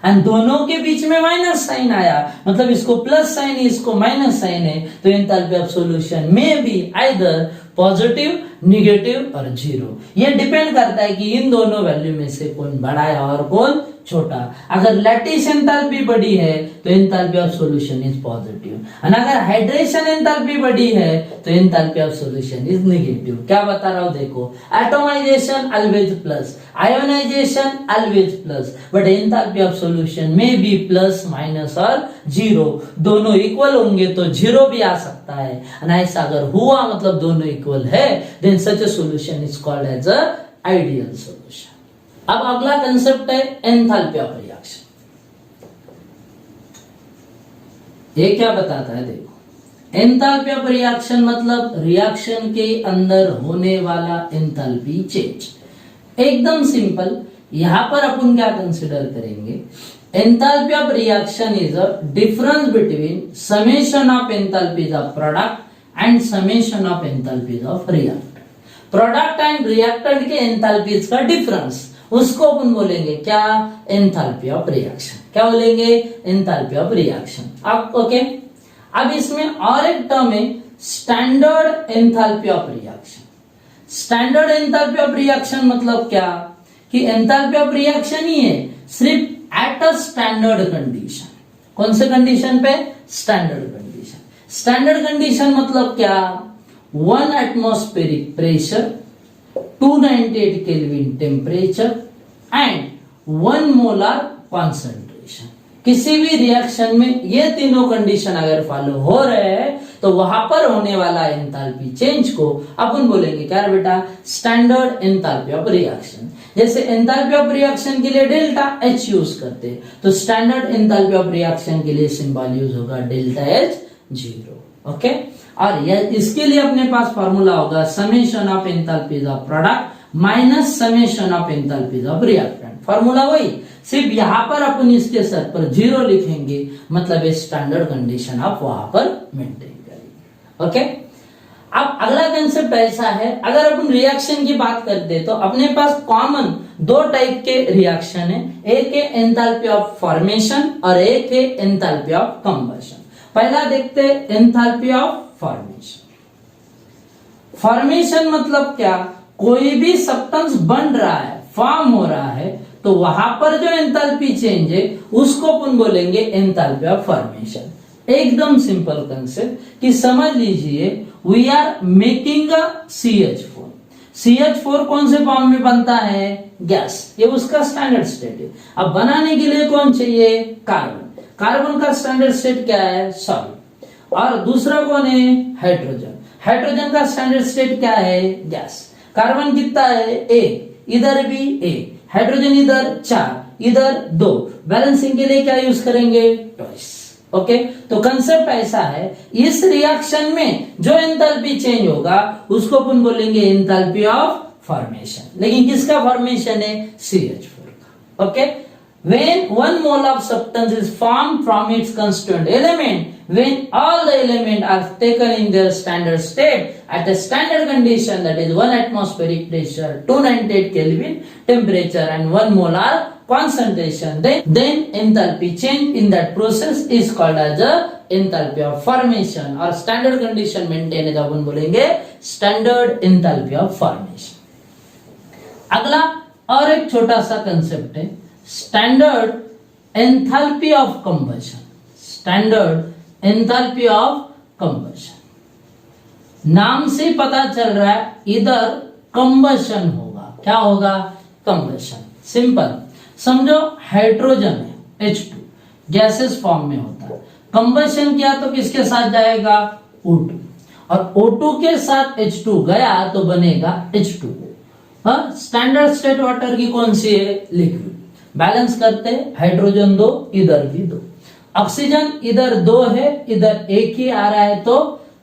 एंड दोनों के बीच में माइनस साइन आया, मतलब इसको प्लस साइन है इसको माइनस साइन है, तो एंथैल्पी ऑफ सॉल्यूशन में बी आइदर पॉजिटिव, निगेटिव और जीरो। ये डिपेंड करता है कि इन दोनों वैल्यू में से कौन बड़ा है और कौन छोटा। अगर लैटिस एंथैल्पी बड़ी है तो enthalpy of solution is positive, और अगर हाइड्रेशन एंथैल्पी बड़ी है तो enthalpy of solution is negative. क्या बता रहा हूं देखो, atomization always plus, ionization always plus, but enthalpy of solution में भी प्लस, माइनस और जीरो, दोनों इक्वल होंगे तो जीरो भी आ सकता है, और ऐसा अगर हुआ मतलब दोनों इक्वल है, then such a solution is called as a ideal solution. अब अगला कंसेप्ट है एंथैल्पी ऑफ रिएक्शन। ये क्या बताता है देखो, एंथैल्पी ऑफ रिएक्शन मतलब रिएक्शन के अंदर होने वाला एंथैल्पी चेंज। एकदम सिंपल, यहां पर अपन क्या कंसिडर करेंगे, enthalpy of reaction is a difference between summation of enthalpies of product and summation of enthalpies of reactant. Product and reactant के एंथैल्पीज का डिफरेंस, उसको अपन बोलेंगे क्या? Enthalpy of reaction. क्या बोलेंगे? Enthalpy of reaction. अब ओके, अब इसमें और एक टर्म है standard enthalpy of reaction. Standard enthalpy of reaction मतलब क्या? कि एंथैल्पी ऑफ रिएक्शन ही है, सिर्फ एट अ स्टैंडर्ड कंडीशन। कौन से कंडीशन पे? Standard condition. स्टैंडर्ड कंडीशन मतलब क्या? 1 atmospheric pressure, 298 kelvin temperature and 1 molar concentration. किसी भी रिएक्शन में ये तीनों कंडीशन अगर फॉलो हो रहे हैं तो वहां पर होने वाला एंथैल्पी चेंज को अपन बोलेंगे क्या बेटा? Standard enthalpy of reaction. जैसे एंथैल्पी ऑफ रिएक्शन के लिए डेल्टा H यूज करते हैं, तो स्टैंडर्ड एंथैल्पी ऑफ रिएक्शन के लिए सिंबल यूज होगा डेल्टा H 0। ओके, और इसके लिए अपने पास फॉर्मूला होगा summation of enthalpies of product minus summation of enthalpies of reactant. Formula वही, सिर्फ यहां पर अपन इसके सर पर 0 लिखेंगे, मतलब ये स्टैंडर्ड कंडीशन आप वहां पर मेंटेन करेंगे। ओके, अब अगला कंसेप्ट ऐसा है, अगर अपन रिएक्शन की बात करते तो अपने पास कॉमन 2 टाइप के रिएक्शन है, एक है एंथैल्पी ऑफ फॉर्मेशन और एक है एंथैल्पी ऑफ कंबशन। पहला देखते हैं एंथैल्पी ऑफ फॉर्मेशन। फॉर्मेशन मतलब क्या, कोई भी सब्सटेंस बन रहा है, फॉर्म हो रहा है, तो वहां पर जो एंथैल्पी चेंज है उसको अपन बोलेंगे एंथैल्पी ऑफ फॉर्मेशन। एकदम सिंपल कंसेप्ट कि समझ लीजिए we are making a CH4। CH4 कौन से फॉर्म में बनता है, गैस, ये उसका स्टैंडर्ड स्टेट है। अब बनाने के लिए कौन चाहिए, कार्बन। कार्बन का स्टैंडर्ड स्टेट क्या है, सॉलिड। और दूसरा कौन है, हाइड्रोजन। हाइड्रोजन का स्टैंडर्ड स्टेट क्या है, गैस। कार्बन कितना है, 1, इधर भी 1, हाइड्रोजन इधर 4, इधर 2, बैलेंसिंग के लिए क्या यूज करेंगे, ट्वाइस। ओके, तो कंसेप्ट ऐसा है, इस रिएक्शन में जो एंथैल्पी चेंज होगा उसको अपन बोलेंगे एंथैल्पी ऑफ फॉर्मेशन। लेकिन किसका फॉर्मेशन है, CH4 का। Okay, when 1 mole of substance is formed from its constituent element, when all the elements are taken in their standard state at a standard condition, that is 1 atmospheric pressure, 298 Kelvin temperature and 1 molar concentration, then enthalpy change in that process is called as a enthalpy of formation, और standard condition maintain है अपन बोलेंगे standard enthalpy of formation। अगला और एक छोटा सा concept है standard enthalpy of combustion. Standard enthalpy of combustion, नाम से पता चल रहा है इधर कंबशन होगा, क्या होगा, कंबशन। सिंपल समझो, हाइड्रोजन है H2 गैसेस फॉर्म में होता है, कंबशन किया तो किसके साथ जाएगा, O2, और O2 के साथ H2 गया तो बनेगा H2। स्टैंडर्ड स्टेट वाटर की कौन सी है, लिक्विड। बैलेंस करते हैं, हाइड्रोजन 2, इधर भी 2, ऑक्सीजन इधर 2 है, इधर 1 ही आ रहा है, तो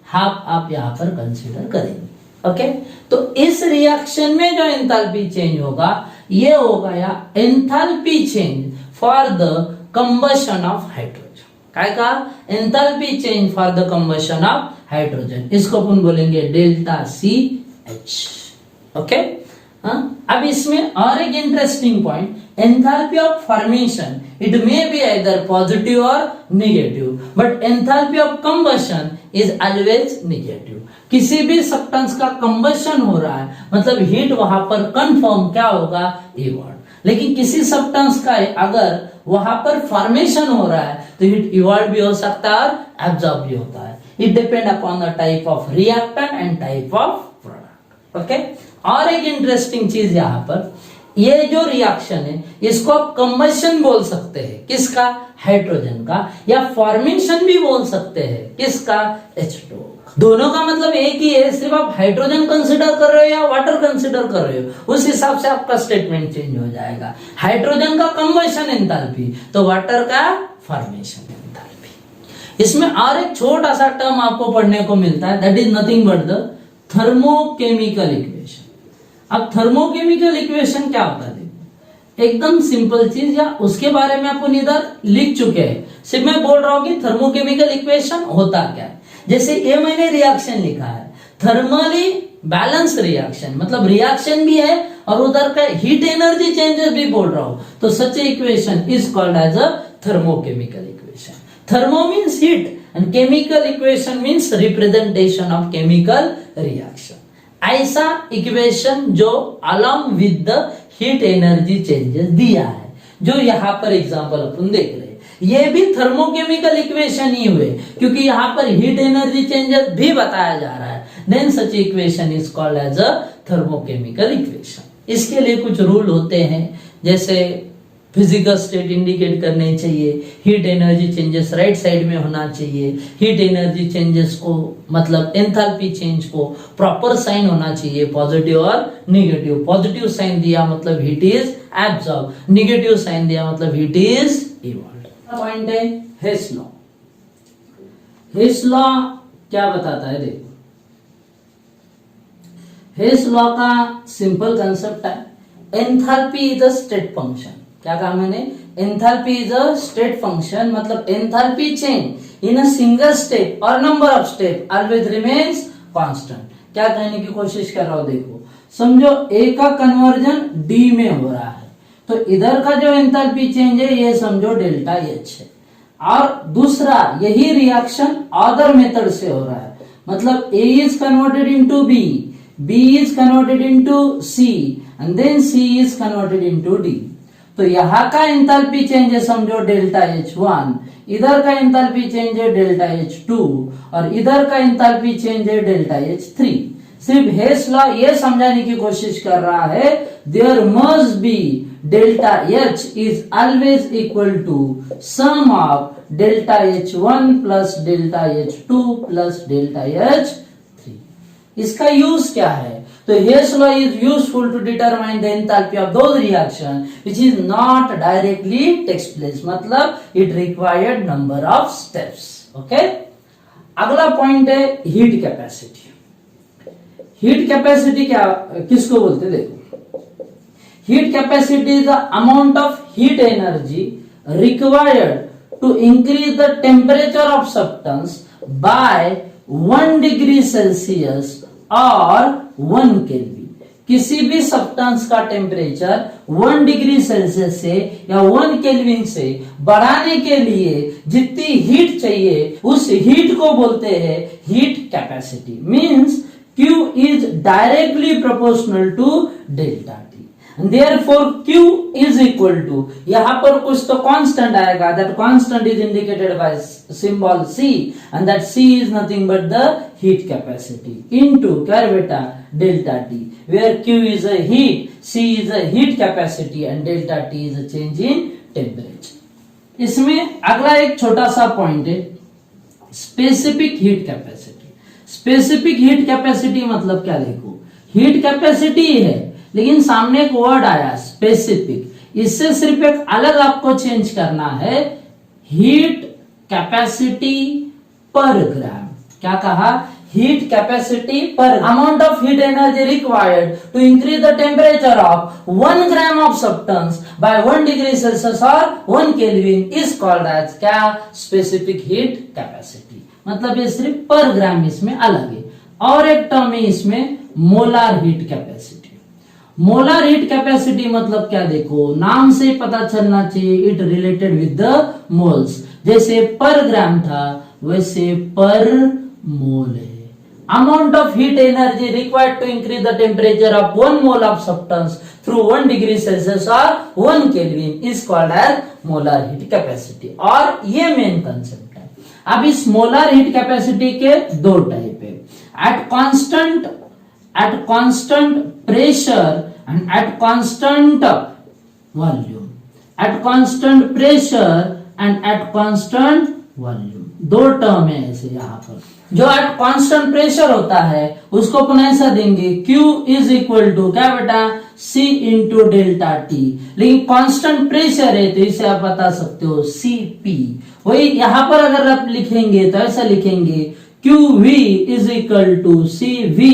हाफ आप यहां पर कंसीडर करेंगे। ओके, तो इस रिएक्शन में जो एंथैल्पी चेंज होगा ये होगा या enthalpy change for the combustion of hydrogen. क्या कहा, enthalpy change for the combustion of hydrogen, इसको अपन बोलेंगे डेल्टा CH। ओके, अब इसमें और एक interesting point, enthalpy of formation it may be either positive और negative, but enthalpy of combustion is always negative. किसी भी सब्सटेंस का कंबशन हो रहा है मतलब हीट वहां पर कंफर्म क्या होगा, इवॉल्व। लेकिन किसी सब्सटेंस का अगर वहां पर फॉर्मेशन हो रहा है तो हीट इवॉल्व भी हो सकता है और एब्जॉर्ब भी होता है। It depend upon the type of reactant and type of product. Okay, और एक इंटरेस्टिंग चीज यहां पर, ये जो रिएक्शन है इसको आप कंबशन बोल सकते हैं, किसका, हाइड्रोजन का, या फॉर्मेशन भी बोल सकते हैं, किसका, H2। दोनों का मतलब एक ही है, सिर्फ आप हाइड्रोजन कंसीडर कर रहे हो या वाटर कंसीडर कर रहे हो उस हिसाब से आपका स्टेटमेंट चेंज हो जाएगा। हाइड्रोजन का कंबशन एंथैल्पी तो वाटर का फॉर्मेशन एंथैल्पी। इसमें और एक छोटा सा टर्म आपको पढ़ने को मिलता है, that is nothing but the thermochemical equation. अब थर्मोकेमिकल इक्वेशन क्या होता है, एकदम सिंपल चीज, या उसके बारे में अपन इधर लिख चुके हैं, सिर्फ मैं बोल रहा हूं कि थर्मोकेमिकल इक्वेशन होता क्या है। जैसे ये मैंने रिएक्शन लिखा है, थर्मली बैलेंस रिएक्शन, मतलब रिएक्शन भी है और उधर का हीट एनर्जी चेंजेस भी बोल रहा हूं, तो such equation is called as a thermochemical equation. Thermo means heat and chemical equation means representation of chemical reaction. ऐसा इक्वेशन जो along with the heat energy changes दिया है, जो यहां पर एग्जांपल अपन देख रहे हैं, ये भी थर्मोकेमिकल इक्वेशन ही हुए क्योंकि यहां पर हीट एनर्जी चेंजेस भी बताया जा रहा है। Then such equation is called as a thermochemical equation. इसके लिए कुछ रूल होते हैं, जैसे फिजिकल स्टेट इंडिकेट करने चाहिए, heat energy changes right side में होना चाहिए, हीट एनर्जी चेंजेस को मतलब एंथैल्पी चेंज को प्रॉपर साइन होना चाहिए, पॉजिटिव और नेगेटिव। पॉजिटिव साइन दिया मतलब heat is absorb, negative sign दिया मतलब हीट इज इवॉल्व। पॉइंट है हेस लॉ। हेस लॉ क्या बताता है देखो, हेस लॉ का सिंपल कंसेप्ट है, enthalpy is a state function. क्या कहा मैंने, enthalpy is a state function, मतलब enthalpy change in a single step और number of step always remains constant. क्या कहने की कोशिश कर रहा हूं, देखो समझो ए का कन्वर्जन डी में हो रहा है, तो इधर का जो एंथैल्पी चेंज है ये समझो डेल्टा एच है, और दूसरा यही रिएक्शन अदर मेथड से हो रहा है, मतलब A is converted into B, B is converted into C and then C is converted into D। तो यहाँ का एंथैल्पी चेंज है समझो डेल्टा H1, इधर का एंथैल्पी चेंज है डेल्टा H2 और इधर का एंथैल्पी चेंज है डेल्टा H3। सिर्फ हेस लॉ ये समझाने की कोशिश कर रहा है, there must be delta H is always equal to sum of delta H1 plus delta H2 plus delta H3। इसका यूज क्या है, तो Hess law is useful to determine the enthalpy of those reaction which is not directly takes place, मतलब it required number of steps. Okay, अगला point है heat capacity. Heat capacity क्या किसको बोलते, देखो heat capacity is the amount of heat energy required to increase the temperature of substance by 1 degree Celsius और 1 kelvin. किसी भी सब्सटेंस का टेम्परेचर 1 डिग्री सेल्सियस से या 1 केल्विन से बढ़ाने के लिए जितनी हीट चाहिए उस हीट को बोलते हैं heat capacity. Means Q is directly proportional to delta T and therefore Q is equal to, यहां पर कुछ तो कांस्टेंट आएगा, that constant is indicated by symbol C and that C is nothing but the heat capacity into क्या बेटा delta T, where Q is a heat, C is a heat capacity and delta T is a change in temperature। इसमें अगला एक छोटा सा point है specific heat capacity. Specific heat capacity मतलब क्या, देखो हीट कैपेसिटी है लेकिन सामने एक वर्ड आया स्पेसिफिक, इससे सिर्फ एक अलग आपको चेंज करना है, हीट कैपेसिटी पर ग्राम। क्या कहा, heat capacity per amount of heat energy required to increase the temperature of 1 gram of substance by 1 degree Celsius और 1 केल्विन इज कॉल्ड एज क्या, स्पेसिफिक हीट कैपेसिटी। मतलब ये सिर्फ पर ग्राम इसमें अलग है। और एक टर्म है इसमें molar heat capacity. Molar heat capacity मतलब क्या, देखो नाम से पता चलना चाहिए, it related with the moles. जैसे पर ग्राम था वैसे पर मोल है। Amount of heat energy required to increase the temperature of 1 mole of substance through 1 degree Celsius और 1 kelvin is called as molar heat capacity. और ये main concept. अब इस molar heat capacity के दो टाइप है, at constant pressure and at constant volume. At constant pressure and at constant volume, दो term है ऐसे यहाँ पर। जो एट कांस्टेंट प्रेशर होता है उसको अपन ऐसा देंगे Q इज इक्वल टू क्या बेटा, C इंटू डेल्टा टी। लेकिन कांस्टेंट प्रेशर है तो इसे आप बता सकते हो CP। वही यहां पर अगर आप लिखेंगे तो ऐसा लिखेंगे QV is equal to CV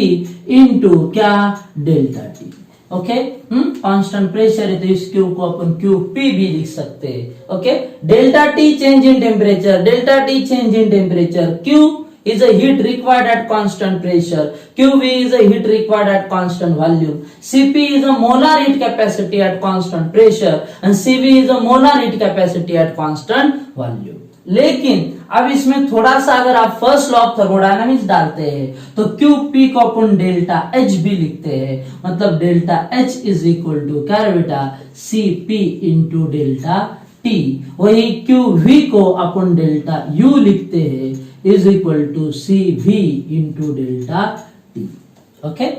into क्या, delta T. Okay, constant pressure है तो इस Q को अपन QP भी लिख सकते हैं। Okay, delta T change in temperature, delta T change in temperature, Q is a heat required at constant pressure, QV is a heat required at constant volume, CP is a molar heat capacity at constant pressure and CV is a molar heat capacity at constant volume। लेकिन अब इसमें थोड़ा सा अगर आप first law of thermodynamics डालते हैं तो QP को अपन डेल्टा H भी लिखते हैं, मतलब delta H is equal to क्या बेटा, CP इंटू डेल्टा T। वही QV को अपन डेल्टा U लिखते हैं is equal to CV into delta T। Okay,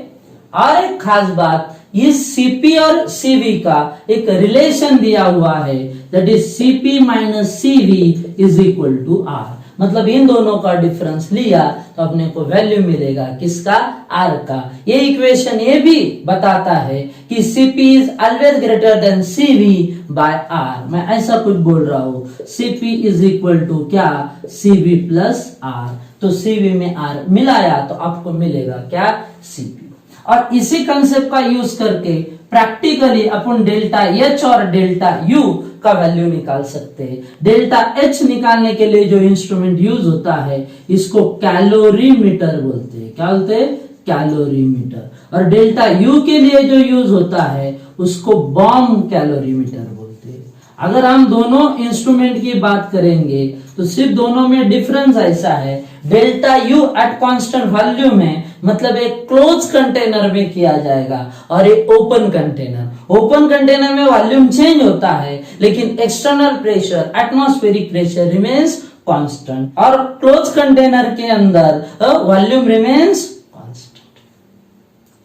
और एक खास बात, इस CP और CV का एक रिलेशन दिया हुआ है, that is CP minus CV is equal to R। मतलब इन दोनों का डिफरेंस लिया तो अपने को वैल्यू मिलेगा किसका, R का। ये इक्वेशन ये भी बताता है कि CP is always greater than CV by R। मैं ऐसा कुछ बोल रहा हूं, CP इज इक्वल टू क्या, CV प्लस R। तो CV में R मिलाया तो आपको मिलेगा क्या, Cp। और इसी कंसेप्ट का यूज करके प्रैक्टिकली अपन डेल्टा H और डेल्टा U का वैल्यू निकाल सकते हैं। डेल्टा H निकालने के लिए जो इंस्ट्रूमेंट यूज होता है इसको कैलोरीमीटर बोलते हैं। क्या बोलते हैं, कैलोरीमीटर। और डेल्टा U के लिए जो यूज होता है उसको बॉम्ब कैलोरीमीटर बोलते हैं। अगर हम दोनों इंस्ट्रूमेंट की बात करेंगे तो सिर्फ दोनों में डिफरेंस ऐसा है, delta U at constant volume में मतलब एक क्लोज कंटेनर में किया जाएगा और एक ओपन कंटेनर में वॉल्यूम चेंज होता है लेकिन external pressure atmospheric pressure remains constant, और क्लोज कंटेनर के अंदर वॉल्यूम रिमेन्स कांस्टेंट।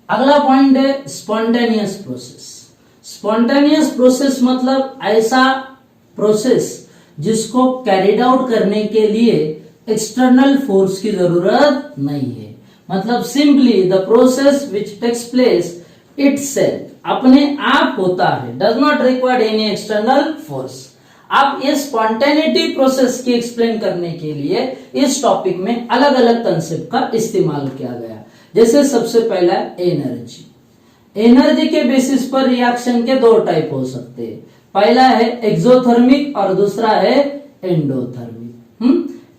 अगला पॉइंट है स्पॉन्टेनियस प्रोसेस। स्पॉन्टेनियस प्रोसेस मतलब ऐसा प्रोसेस जिसको कैरिड आउट करने के लिए एक्सटर्नल फोर्स की जरूरत नहीं है, मतलब simply the process which takes place itself, अपने आप होता है, does not require any external force. आप ये स्पॉन्टेनिटी प्रोसेस की एक्सप्लेन करने के लिए इस टॉपिक में अलग अलग कंसेप्ट का इस्तेमाल किया गया। जैसे सबसे पहला एनर्जी। एनर्जी के बेसिस पर रिएक्शन के दो टाइप हो सकते हैं, पहला है एक्सोथर्मिक और दूसरा है एंडोथर्मिक।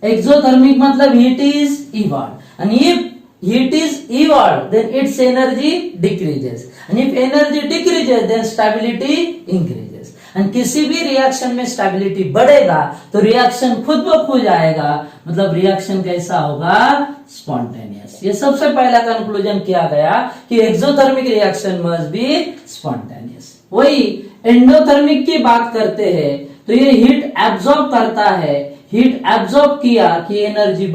एक्सोथर्मिक मतलब heat is evolve and if heat is evolved then its energy decreases and if energy decreases then stability increases। and किसी भी रिएक्शन में स्टेबिलिटी बढ़ेगा तो रिएक्शन खुद ब खुद आएगा, मतलब रिएक्शन कैसा होगा, स्पॉन्टेनियस। ये सबसे पहला कंक्लूजन किया गया कि exothermic reaction must be spontaneous. वही एंडोथर्मिक की बात करते हैं तो ये हीट एब्जॉर्ब करता है, हीट एब्जॉर्ब किया कि एनर्जी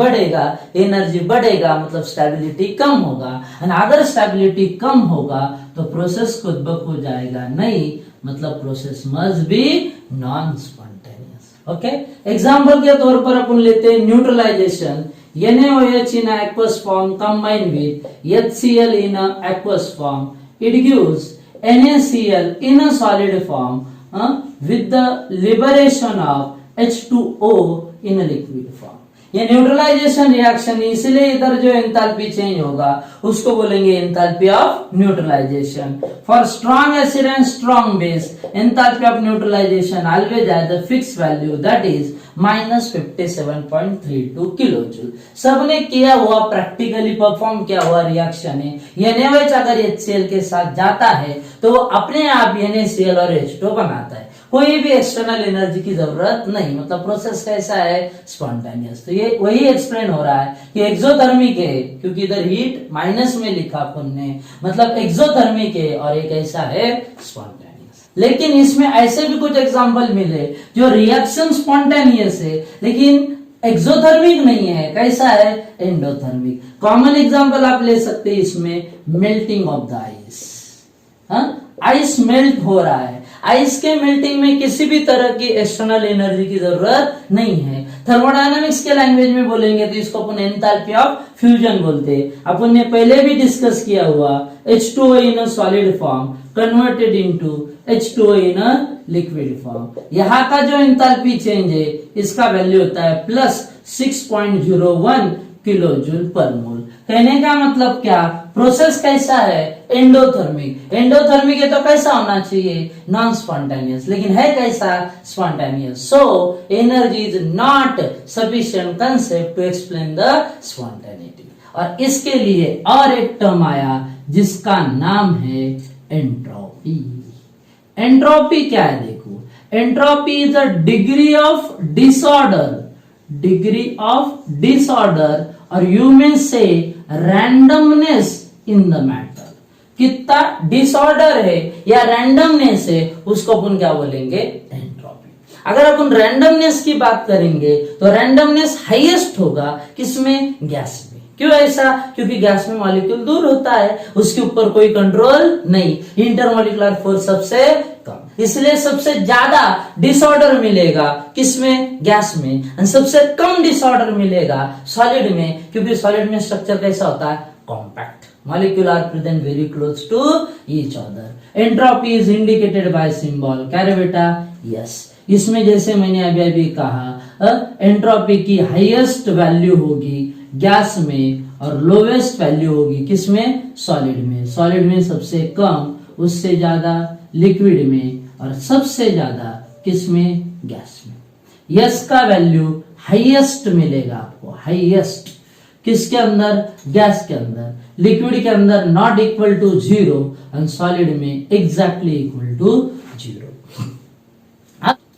बढ़ेगा मतलब स्टेबिलिटी कम होगा, और अगर स्टेबिलिटी कम होगा तो प्रोसेस खुद ब खुद जाएगा नहीं, मतलब process must be non spontaneous. Okay, example के तौर पर अपन लेते हैं neutralisation. NaOH in aqueous form combined with HCl in aqueous form, it gives NaCl in a solid form with the liberation of H2O in a liquid form। ये neutralization reaction, इसलिए इधर जो enthalpy change होगा उसको बोलेंगे enthalpy of neutralization. For strong acid and strong base enthalpy of neutralization always at the fix value that is -57.32 kilojoule. सबने किया हुआ प्रैक्टिकली परफॉर्म किया हुआ रिएक्शन है। NaOH अगर HCl के साथ जाता है तो वो अपने आप NaCl और H2O बनाता है, कोई भी एक्सटर्नल एनर्जी की जरूरत नहीं, मतलब प्रोसेस कैसा है, स्पॉन्टेनियस। तो ये वही एक्सप्लेन हो रहा है कि एक्सोथर्मिक है, क्योंकि इधर हीट माइनस में लिखा अपन ने, मतलब एक्सोथर्मिक है, और एक ऐसा है स्पॉन्टेनियस। लेकिन इसमें ऐसे भी कुछ एग्जांपल मिले जो रिएक्शन स्पॉन्टेनियस है लेकिन एक्सोथर्मिक नहीं है, कैसा है, एंडोथर्मिक। कॉमन एग्जांपल आप ले सकते हैं इसमें, melting of the ice. Ice melt हो रहा है, आइस के मेल्टिंग में किसी भी तरह की एक्सटर्नल एनर्जी की जरूरत नहीं है। थर्मोडायनामिक्स के लैंग्वेज में बोलेंगे तो इसको अपन एंथैल्पी ऑफ फ्यूजन बोलते हैं। अपन ने पहले भी डिस्कस किया हुआ, H2O in a solid form converted into H2O in a liquid form। यहाँ का जो एंथैल्पी चेंज है इसका वैल्यू होता है +6.01 किलोजूल पर मोल। कहने का मतलब क्या, प्रोसेस कैसा है, एंडोथर्मिक। एंडोथर्मिक है तो कैसा होना चाहिए, नॉन स्पॉन्टेनियस, लेकिन है कैसा, spontaneous. So energy is not sufficient concept to explain the spontaneity. और इसके लिए और एक टर्म आया जिसका नाम है एंट्रोपी। एंट्रोपी क्या है, देखो, entropy is a degree of disorder और यू मे से रैंडमनेस इन द मैटर। कितना डिसऑर्डर है या रैंडमनेस है उसको अपन क्या बोलेंगे, एंट्रोपी। अगर अपन रैंडमनेस की बात करेंगे तो रैंडमनेस हाईएस्ट होगा किसमें, गैस में। क्यों ऐसा, क्योंकि गैस में मॉलिक्यूल दूर होता है, उसके ऊपर कोई कंट्रोल नहीं, इंटरमॉलिक्यूलर फोर्स सबसे कम, इसलिए सबसे ज्यादा डिसऑर्डर मिलेगा किसमें, गैस में, और सबसे कम डिसऑर्डर मिलेगा सॉलिड में, क्योंकि सॉलिड में स्ट्रक्चर कैसा होता है, compact, molecule are present very close to each other. Entropy is indicated by symbol, क्या रे बेटा, यस। इसमें जैसे मैंने अभी कहा, एंट्रोपी की हाईएस्ट वैल्यू होगी गैस में और लोवेस्ट वैल्यू होगी किसमें, सॉलिड में। सॉलिड में सबसे कम, उससे ज्यादा लिक्विड में, और सबसे ज्यादा किसमें, गैस में। यस का वैल्यू हाईएस्ट मिलेगा आपको, हाईएस्ट किसके अंदर, गैस के अंदर। लिक्विड के अंदर नॉट इक्वल टू 0 और सॉलिड में exactly equal to 0।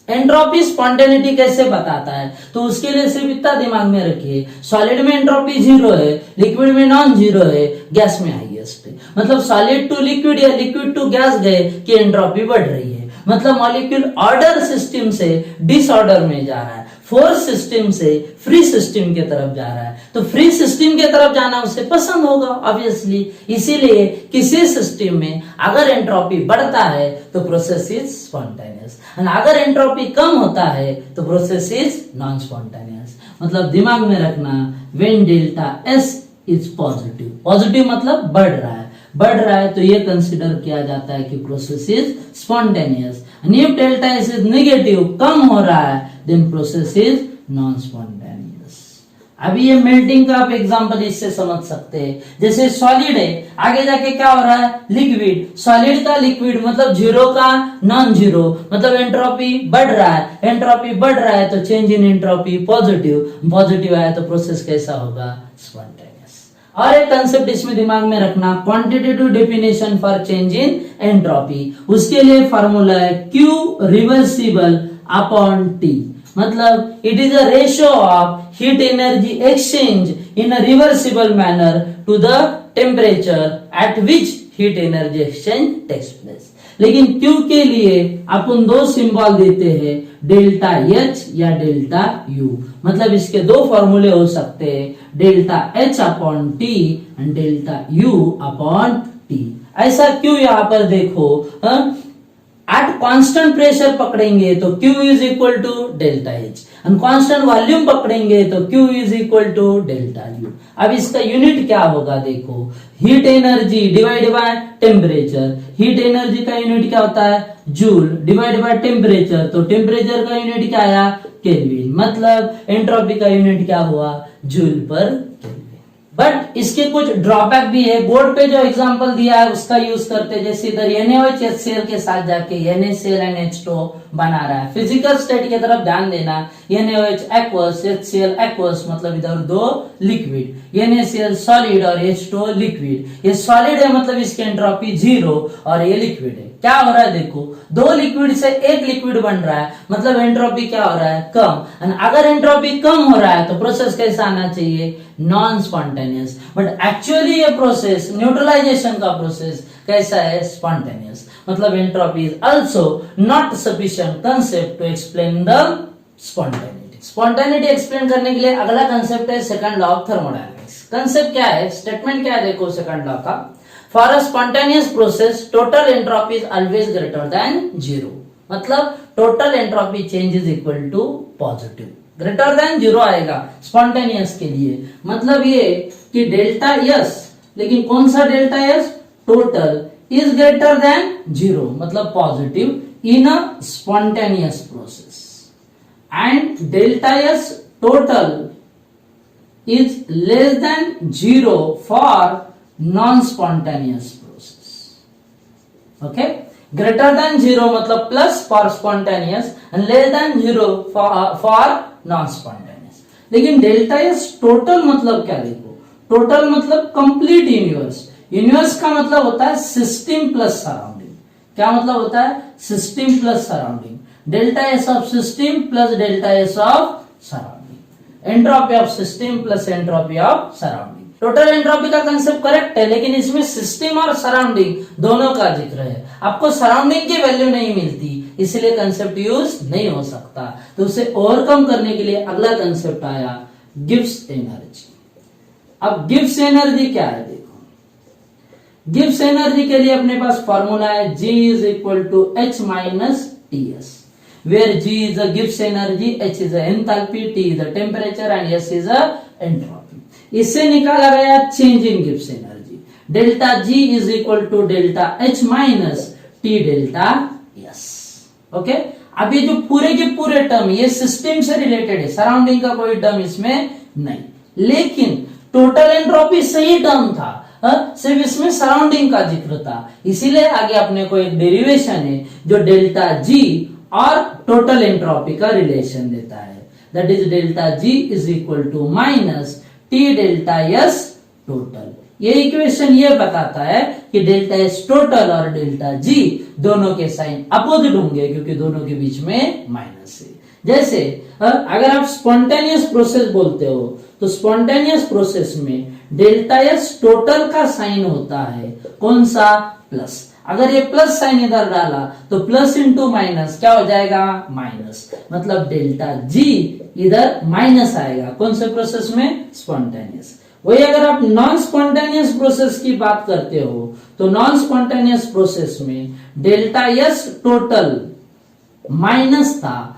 Entropy spontaneity कैसे बताता है, तो उसके लिए सिर्फ इतना दिमाग में रखिए, सॉलिड में एंट्रोपी 0 है, लिक्विड में नॉन 0 है, गैस में हाईएस्ट है। मतलब सॉलिड टू लिक्विड या लिक्विड टू गैस गए कि एंट्रोपी बढ़ रही है। मतलब मॉलिक्यूल ऑर्डर सिस्टम से डिसऑर्डर में जा रहा है, फोर्स सिस्टम से फ्री सिस्टम की तरफ जा रहा है। तो फ्री सिस्टम की तरफ जाना उसे पसंद होगा ऑब्वियसली। इसीलिए किसी सिस्टम में अगर एंट्रोपी बढ़ता है तो प्रोसेस इज स्पॉन्टेनियस, और अगर एंट्रोपी कम होता है तो प्रोसेस इज नॉन स्पॉन्टेनियस। मतलब दिमाग में रखना, when delta S is positive, positive मतलब बढ़ रहा है, बढ़ रहा है तो ये कंसिडर किया जाता है कि process is spontaneous. If delta S is negative, कम हो रहा है, then process is non spontaneous. अभी ये मेल्टिंग का आप एग्जांपल इससे समझ सकते हैं। जैसे सॉलिड है, आगे जाके क्या हो रहा है, लिक्विड। सॉलिड का लिक्विड मतलब 0 का नॉन 0, मतलब एंट्रोपी बढ़ रहा है। एंट्रोपी बढ़ रहा है तो change in entropy positive, positive आया तो प्रोसेस कैसा होगा, स्पॉन्टेनियस। और एक कंसेप्ट इसमें दिमाग में रखना, quantitative definition for change in entropy. उसके लिए फार्मूला है Q रिवर्सिबल अपॉन T। मतलब it is a ratio of heat energy exchange in a reversible manner to the temperature at which heat energy exchange takes place. लेकिन Q के लिए अपन दो symbol देते हैं, डेल्टा H या डेल्टा U। मतलब इसके दो फॉर्मूले हो सकते हैं, delta H upon T and delta U upon T। ऐसा क्यों, यहां पर देखो, एट कांस्टेंट प्रेशर पकड़ेंगे तो Q is equal to delta H, और कांस्टेंट वॉल्यूम पकड़ेंगे तो Q is equal to delta U। अब इसका यूनिट क्या होगा, देखो, heat energy divide by temperature. Heat energy का यूनिट क्या होता है, जूल, डिवाइड बाय टेम्परेचर, तो टेम्परेचर का यूनिट क्या आया, केल्विन। मतलब एंट्रोपी का यूनिट क्या हुआ, जूल पर केल्विन। बट इसके कुछ ड्रॉबैक भी है। बोर्ड पे जो एग्जांपल दिया है उसका यूज करते, जैसे इधर NaOH HCl के साथ जाके NaCl and H2O बना रहा है। फिजिकल स्टेट की तरफ ध्यान देना, NaOH एक्वस, HCl एक्वस, मतलब इधर दो लिक्विड, NaCl सॉलिड और H2O लिक्विड। ये सॉलिड है मतलब इसकी एंट्रोपी 0 और ये लिक्विड है। क्या हो रहा है, देखो, दो लिक्विड से एक लिक्विड बन रहा है, मतलब एंट्रोपी क्या हो रहा है, कम। अगर एंट्रोपी कम हो रहा है तो प्रोसेस कैसा आना चाहिए, नॉन स्पॉन्टेनियस। बट एक्चुअली ये प्रोसेस, न्यूट्रलाइजेशन का प्रोसेस कैसा है, स्पॉन्टेनियस। मतलब entropy is also not sufficient concept to explain the spontaneity. Spontaneity explain करने के लिए अगला कंसेप्ट है second law of thermodynamics. Concept क्या है, स्टेटमेंट क्या है, देखो सेकंड लॉ का, for a spontaneous process total entropy is always greater than 0। मतलब total entropy change is equal to positive, greater than 0 आएगा स्पॉन्टेनियस के लिए। मतलब ये कि डेल्टा एस, लेकिन कौन सा delta S, total is greater than 0, मतलब positive in a spontaneous process, and delta S total is less than 0 for non spontaneous process. Okay, greater than 0 मतलब plus for spontaneous and less than 0 for non spontaneous. लेकिन delta S total मतलब क्या, देखो, total मतलब complete universe. Universe का मतलब होता है सिस्टम प्लस सराउंडिंग। क्या मतलब होता है, system plus surrounding. Delta S of system plus delta S of surrounding, entropy of system plus entropy of surrounding. Total entropy का कंसेप्ट करेक्ट है, लेकिन इसमें सिस्टम और सराउंडिंग दोनों का जिक्र है। आपको सराउंडिंग की वैल्यू नहीं मिलती, इसलिए कंसेप्ट यूज नहीं हो सकता। तो उसे ओवरकम करने के लिए अगला कंसेप्ट आया, गिब्स एनर्जी। अब गिब्स एनर्जी क्या है, देखो, गिब्स एनर्जी के लिए अपने पास फॉर्मूला है G is equal to H minus TS, where G is a Gibbs energy, H is a enthalpy, T is a temperature and S is a entropy। इससे निकाला गया change in Gibbs energy, delta G is equal to delta H minus T delta S। Okay, अब ये जो पूरे के पूरे term, ये सिस्टम से रिलेटेड है, सराउंडिंग का कोई टर्म इसमें नहीं। लेकिन टोटल एंट्रोपी सही टर्म था, सिर्फ इसमें सराउंडिंग का जिक्र था, इसीलिए आगे अपने को एक डेरिवेशन है जो डेल्टा जी और टोटल एंट्रोपी का रिलेशन देता है, that is delta G is equal to minus T delta S total. ये इक्वेशन ये बताता है कि डेल्टा एस टोटल और डेल्टा जी दोनों के साइन अपोजिट होंगे क्योंकि दोनों के बीच में माइनस है। जैसे अगर आप स्पॉन्टेनियस प्रोसेस बोलते हो तो स्पॉन्टेनियस प्रोसेस में डेल्टा एस टोटल का साइन होता है कौन सा, प्लस। अगर ये प्लस साइन इधर डाला तो प्लस इंटू माइनस क्या हो जाएगा, माइनस, मतलब डेल्टा जी इधर माइनस आएगा कौन से प्रोसेस में, स्पॉन्टेनियस। वही अगर आप नॉन स्पॉन्टेनियस प्रोसेस की बात करते हो तो नॉन स्पॉन्टेनियस प्रोसेस में डेल्टा एस टोटल माइनस था,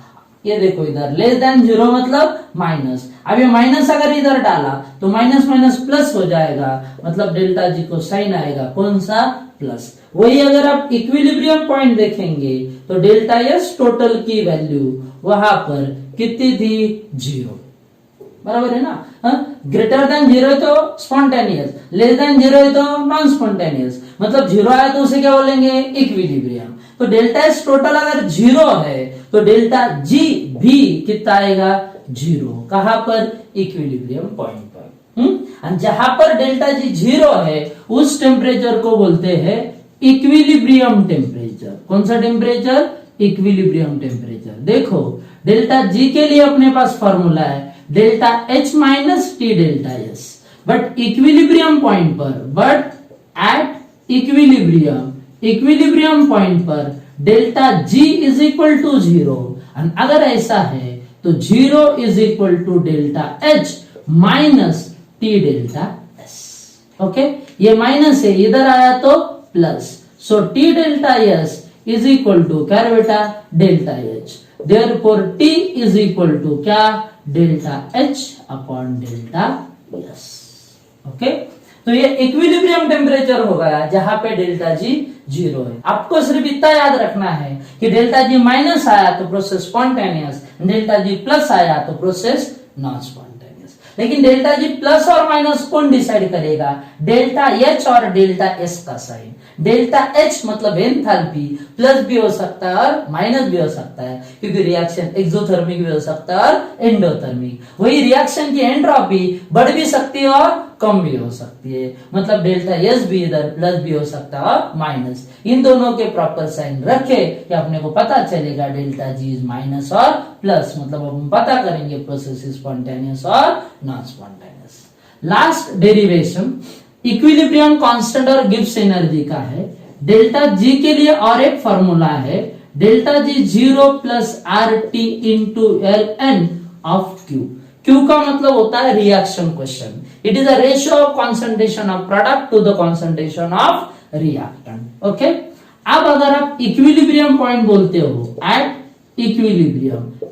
ये देखो इधर लेस देन जीरो मतलब माइनस, अब ये माइनस अगर इधर डाला तो माइनस माइनस प्लस हो जाएगा, मतलब डेल्टा जी को साइन आएगा कौन सा, प्लस। वही अगर आप इक्विलिब्रियम पॉइंट देखेंगे तो डेल्टा एस टोटल की वैल्यू वहां पर कितनी थी, जीरो, बराबर है ना। ग्रेटर देन जीरो है तो स्पॉन्टेनियस, लेस देन जीरो है तो नॉन स्पॉन्टेनियस, मतलब जीरो आया तो उसे क्या बोलेंगे, इक्विलिब्रियम। तो डेल्टा एस टोटल अगर जीरो है तो डेल्टा जी भी कितना आएगा, जीरो, कहां पर, इक्विलिब्रियम पॉइंट पर। जहां पर डेल्टा जी जीरो है उस टेम्परेचर को बोलते हैं इक्विलिब्रियम टेम्परेचर। कौन सा टेम्परेचर, इक्विलिब्रियम टेम्परेचर। देखो डेल्टा जी के लिए अपने पास फॉर्मूला है delta H minus T delta S, but equilibrium point पर, बट एट इक्विलिब्रियम पॉइंट पर delta G is equal to zero, अगर ऐसा है तो zero is equal to delta H minus T delta S. Okay, ये minus है, इधर आया तो plus, so T delta S is equal to क्या बेटा, delta H, therefore T is equal to क्या, delta H upon delta S. Okay, तो ये इक्विलिब्रियम टेम्परेचर हो गया जहां पे डेल्टा जी जीरो है। आपको सिर्फ इतना याद रखना है कि डेल्टा जी माइनस आया तो process spontaneous, delta G plus आया तो प्रोसेस नॉन स्पॉन्टेनियस। लेकिन डेल्टा जी प्लस और माइनस कौन डिसाइड करेगा, डेल्टा एच और डेल्टा एस का साइन। डेल्टा एच मतलब एंथैल्पी, प्लस भी हो सकता है और माइनस भी हो सकता है क्योंकि रिएक्शन एक्सोथर्मिक भी हो सकता है और एंडोथर्मिक। वही रिएक्शन की एंट्रोपी बढ़ भी सकती है और कम भी हो सकती है, मतलब डेल्टा एस भी इधर प्लस भी हो सकता है और माइनस। इन दोनों के प्रॉपर साइन रखे कि अपने को पता चलेगा डेल्टा जी इज माइनस और प्लस, मतलब हम पता करेंगे प्रोसेस स्पॉन्टेनियस और non spontaneous. Last derivation equilibrium constant और गिब्स एनर्जी का है। डेल्टा जी के लिए और एक फॉर्मूला है delta G zero plus R T into L N of Q. Q का मतलब होता है reaction question, it is a ratio of concentration of product to the concentration of reactant. Okay, अब अगर आप इक्विलिब्रियम पॉइंट बोलते हो, एट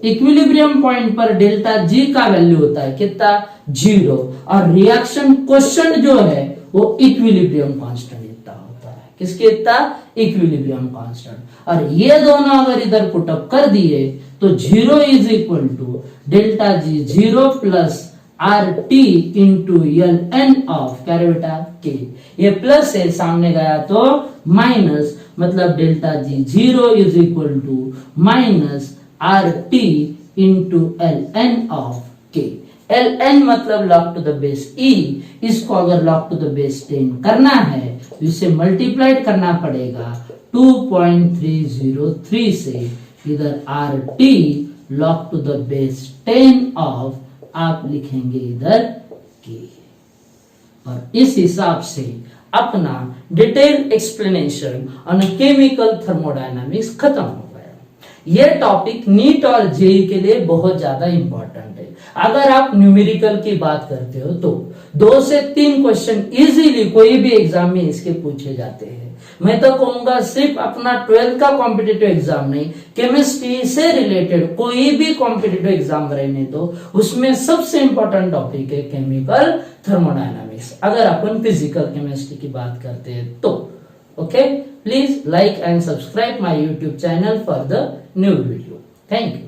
इक्विलिब्रियम पॉइंट पर डेल्टा जी का वैल्यू होता है कितना, जीरो, और रिएक्शन क्वेश्चन जो है वो इक्विलिब्रियम कांस्टेंट इतना होता है। किसके इतना, इक्विलिब्रियम कांस्टेंट। और ये दोनों अगर इधर पुटअप कर दिए तो zero is equal to delta G zero plus R T into L N of क्या रे बेटा, के। ये प्लस है, सामने गया तो माइनस, मतलब delta G zero is equal to minus R T into L N of K. L N मतलब log to the base e, इसको अगर लॉग टू द बेस 10 करना है तो इसे मल्टीप्लाइड करना पड़ेगा 2.303 से, इधर R T log to the base 10 of आप लिखेंगे इधर के। और इस हिसाब से अपना detail explanation on chemical thermodynamics खत्म हो गया। यह टॉपिक नीट और जेई के लिए बहुत ज्यादा इंपॉर्टेंट है। अगर आप न्यूमेरिकल की बात करते हो तो 2 से 3 क्वेश्चन इजीली कोई भी एग्जाम में इसके पूछे जाते हैं। मैं तो कहूंगा सिर्फ अपना 12th का कॉम्पिटिटिव एग्जाम नहीं, केमिस्ट्री से रिलेटेड कोई भी कॉम्पिटिटिव एग्जाम रहने तो उसमें सबसे इंपॉर्टेंट टॉपिक है केमिकल थर्मोडायनामिक्स, अगर अपन फिजिकल केमिस्ट्री की बात करते हैं तो। Okay, please like and subscribe my YouTube channel for the new video. Thank you.